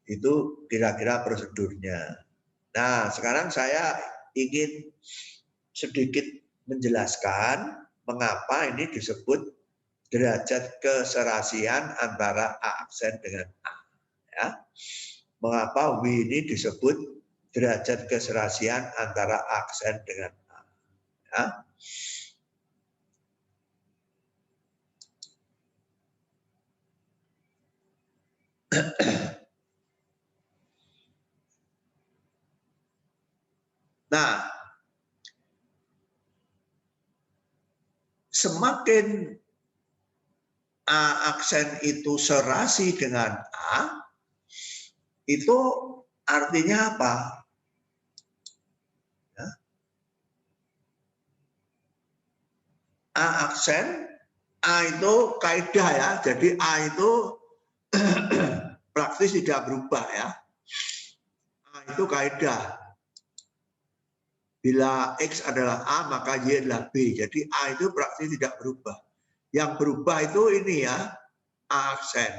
Itu kira-kira prosedurnya. Nah, sekarang saya ingin sedikit menjelaskan mengapa ini disebut derajat keserasian antara A aksen dengan A. Ya. Mengapa W ini disebut derajat keserasian antara aksen dengan A. Ya. Nah, semakin A aksen itu serasi dengan A, itu artinya apa? Ya. A aksen, A itu kaidah ya, jadi A itu praktis tidak berubah ya. A itu kaidah. Bila X adalah A, maka Y adalah B. Jadi A itu praktis tidak berubah. Yang berubah itu ini ya, A aksen.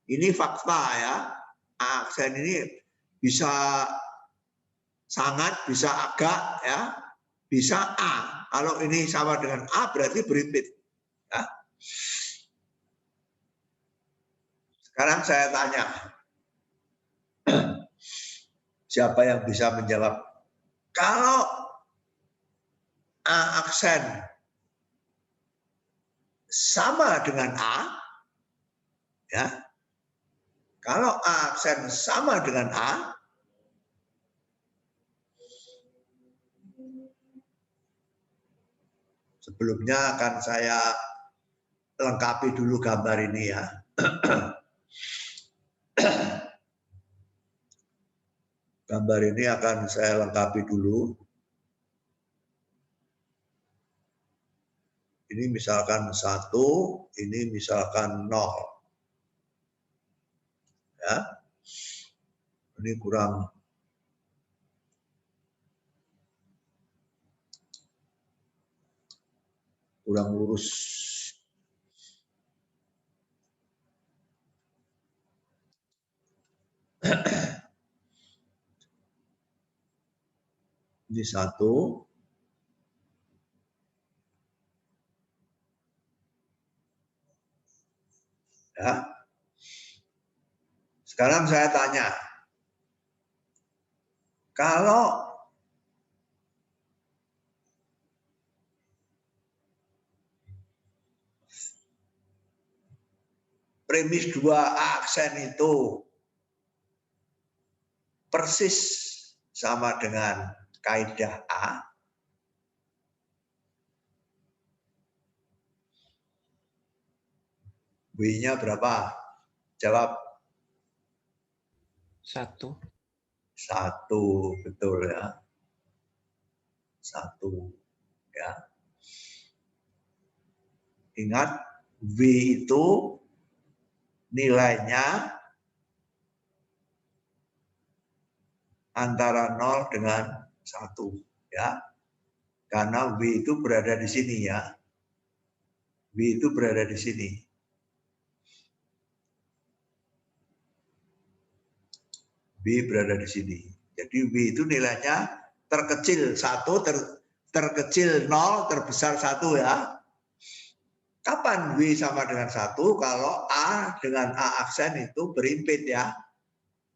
Ini fakta ya. A aksen ini bisa sangat, bisa agak ya, bisa A. Kalau ini sama dengan A berarti berimpit. Ya. Sekarang saya tanya, siapa yang bisa menjawab? Kalau A aksen sama dengan A, ya, kalau A aksen sama dengan A, sebelumnya akan saya lengkapi dulu gambar ini ya. Gambar ini akan saya lengkapi dulu. Ini misalkan 1, ini misalkan 0. Ya. Ini kurang lurus. Ini 1. Ya. Sekarang saya tanya, kalau premis 2 A aksen itu persis sama dengan kaidah A, W-nya berapa? Jawab. 1. 1, betul ya. 1 ya. Ingat, W itu nilainya antara 0 dengan 1 ya. Karena W itu berada di sini ya. W itu berada di sini. W berada di sini. Jadi W itu nilainya terkecil 1, terkecil 0, terbesar 1 ya. Kapan W sama dengan 1? Kalau A dengan A aksen itu berimpit ya.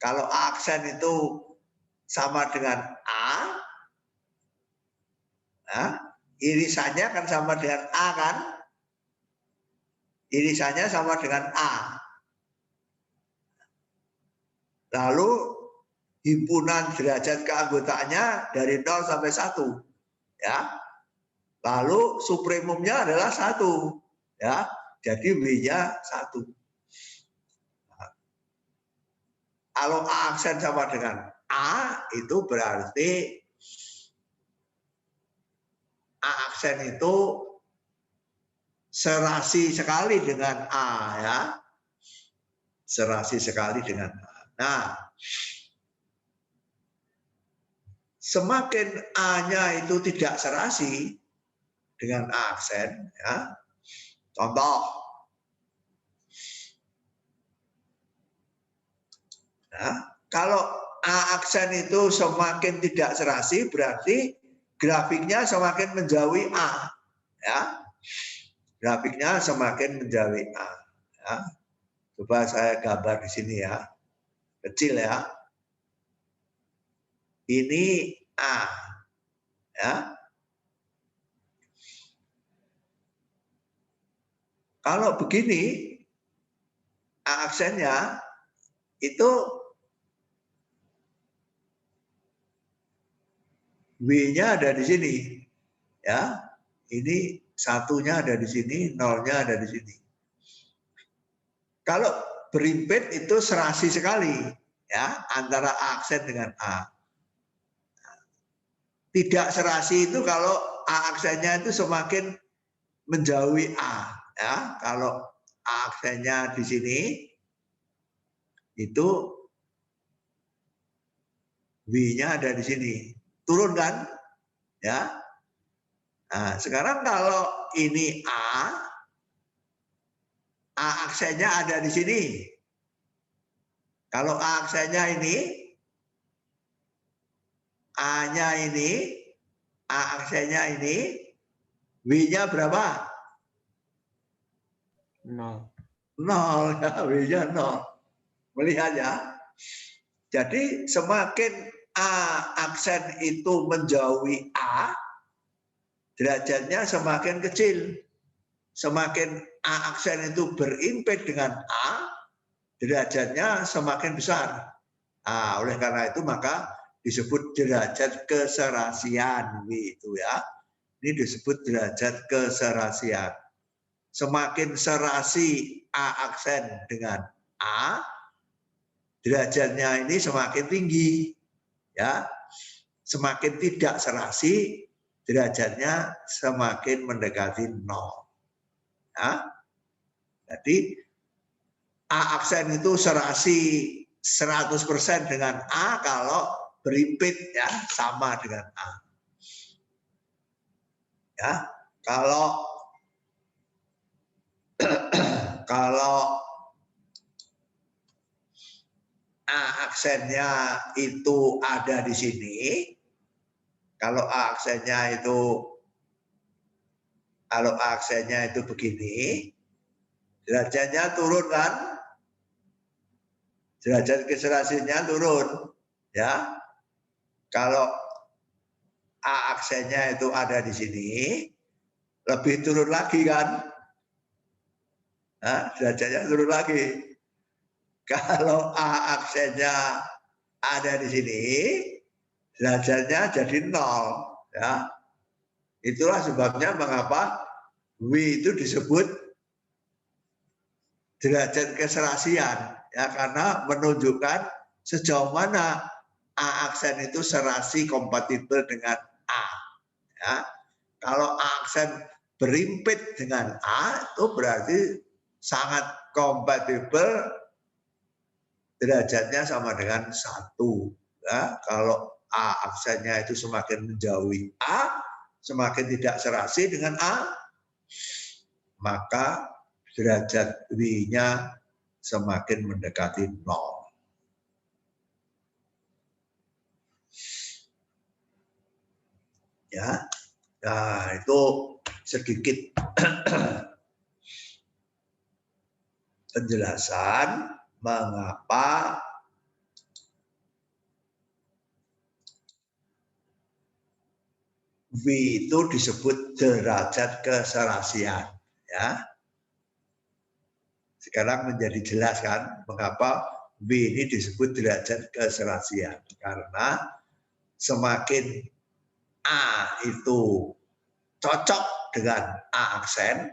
Kalau A aksen itu sama dengan A, ya, irisannya kan sama dengan A kan? Irisannya sama dengan A. Lalu himpunan derajat keanggotaannya dari 0 sampai 1. Ya. Lalu supremumnya adalah 1. Ya. Jadi W-nya 1. Nah, kalau A aksen sama dengan A, itu berarti A aksen itu serasi sekali dengan A ya. Serasi sekali dengan A. Nah, semakin A-nya itu tidak serasi dengan A aksen ya. Contoh. Nah, kalau A aksen itu semakin tidak serasi berarti grafiknya semakin menjauhi A ya. Grafiknya semakin menjauhi A ya. Coba saya gambar di sini ya. Kecil ya. Ini A ya. Kalau begini A aksennya itu W-nya ada di sini. Ya, ini satunya ada di sini, nolnya ada di sini. Kalau berimpit itu serasi sekali, ya, antara A aksen dengan A. Tidak serasi itu kalau A aksennya itu semakin menjauhi A, ya. Kalau A aksennya di sini, itu W-nya ada di sini. Turun kan? Ya. Nah, sekarang kalau ini A aksennya ada di sini. Kalau A aksennya ini, A-nya ini, A aksennya ini, W-nya berapa? 0. 0, ya, W-nya 0. Melihat ya. Jadi semakin A aksen itu menjauhi A, derajatnya semakin kecil. Semakin A aksen itu berimpact dengan A, derajatnya semakin besar. Nah, oleh karena itu maka disebut derajat keserasian itu ya. Ini disebut derajat keserasian. Semakin serasi A aksen dengan A, derajatnya ini semakin tinggi. Ya. Semakin tidak serasi, derajatnya semakin mendekati 0. Ya. Jadi A aksen itu serasi 100% dengan A kalau berimpit ya sama dengan A. Ya, kalau A aksennya itu ada di sini, kalau A aksennya itu begini, derajatnya turun kan? Derajat keserasiannya turun, ya. Kalau A aksennya itu ada di sini, lebih turun lagi kan? Nah, derajatnya turun lagi. Kalau A aksennya ada di sini, derajatnya jadi 0. Ya. Itulah sebabnya mengapa W itu disebut derajat keserasian. Ya, karena menunjukkan sejauh mana A aksen itu serasi kompatibel dengan A. Ya. Kalau A aksen berimpit dengan A itu berarti sangat kompatibel, derajatnya sama dengan 1. Ya. Kalau A aksennya itu semakin menjauhi A, semakin tidak serasi dengan A, maka derajat W-nya semakin mendekati 0. Ya, nah itu sedikit penjelasan mengapa W itu disebut derajat keserasian. Ya, sekarang menjadi jelas kan mengapa W ini disebut derajat keserasian, karena semakin A itu cocok dengan A aksen,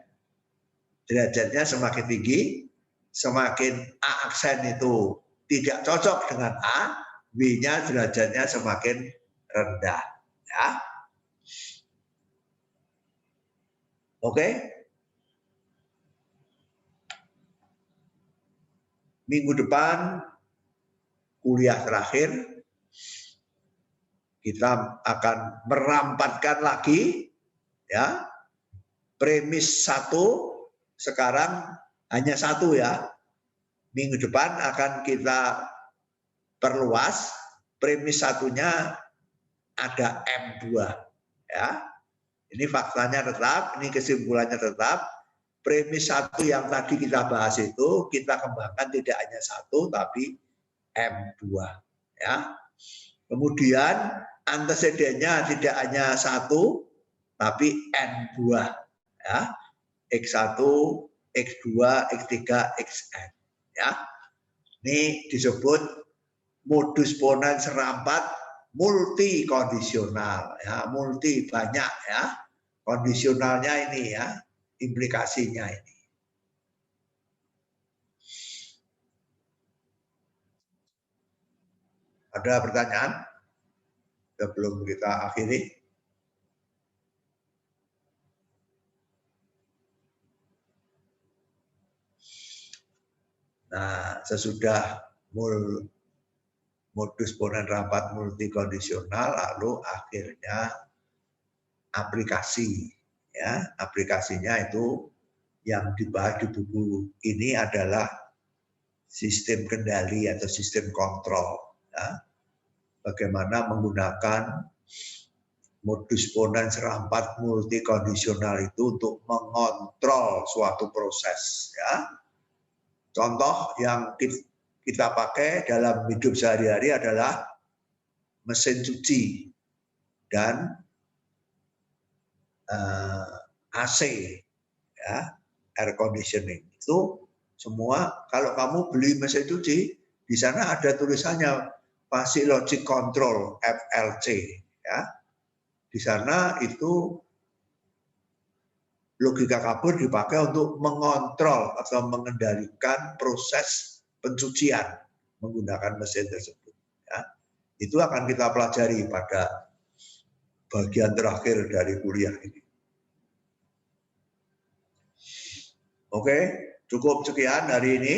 derajatnya semakin tinggi. Semakin A aksen itu tidak cocok dengan A, W-nya derajatnya semakin rendah. Ya. Oke? Minggu depan kuliah terakhir, kita akan merampatkan lagi ya. Premis 1 sekarang hanya 1 ya. Minggu depan akan kita perluas. Premis 1-nya ada M2 ya. Ini faktanya tetap, ini kesimpulannya tetap. Premis 1 yang tadi kita bahas itu kita kembangkan tidak hanya 1 tapi M2 ya. Kemudian antecedennya tidak hanya 1 tapi N2 ya. X1, X2, X3, Xn ya. Ini disebut modus ponens serampat multikondisional, ya, multi banyak ya. Kondisionalnya ini ya, implikasinya ini. Ada pertanyaan? Sebelum kita akhiri. Nah, sesudah modus ponens rapat multikondisional, lalu akhirnya aplikasi. Ya, aplikasinya itu yang dibahas di buku ini adalah sistem kendali atau sistem kontrol. Ya. Bagaimana menggunakan modus ponens serampat multikondisional itu untuk mengontrol suatu proses. Ya. Contoh yang kita pakai dalam hidup sehari-hari adalah mesin cuci dan AC, ya, air conditioning. Itu semua kalau kamu beli mesin cuci, di sana ada tulisannya Basic Logic Control FLC, ya. Di sana itu logika kabur dipakai untuk mengontrol atau mengendalikan proses pencucian menggunakan mesin tersebut. Ya. Itu akan kita pelajari pada bagian terakhir dari kuliah ini. Oke, cukup sekian hari ini.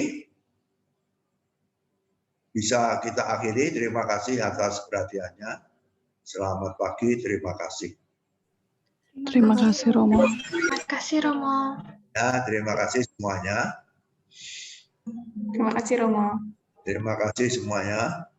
Bisa kita akhiri. Terima kasih atas perhatiannya. Selamat pagi, terima kasih. Terima kasih Romo. Terima kasih Romo. Ya, terima kasih semuanya. Terima kasih Romo. Terima kasih semuanya.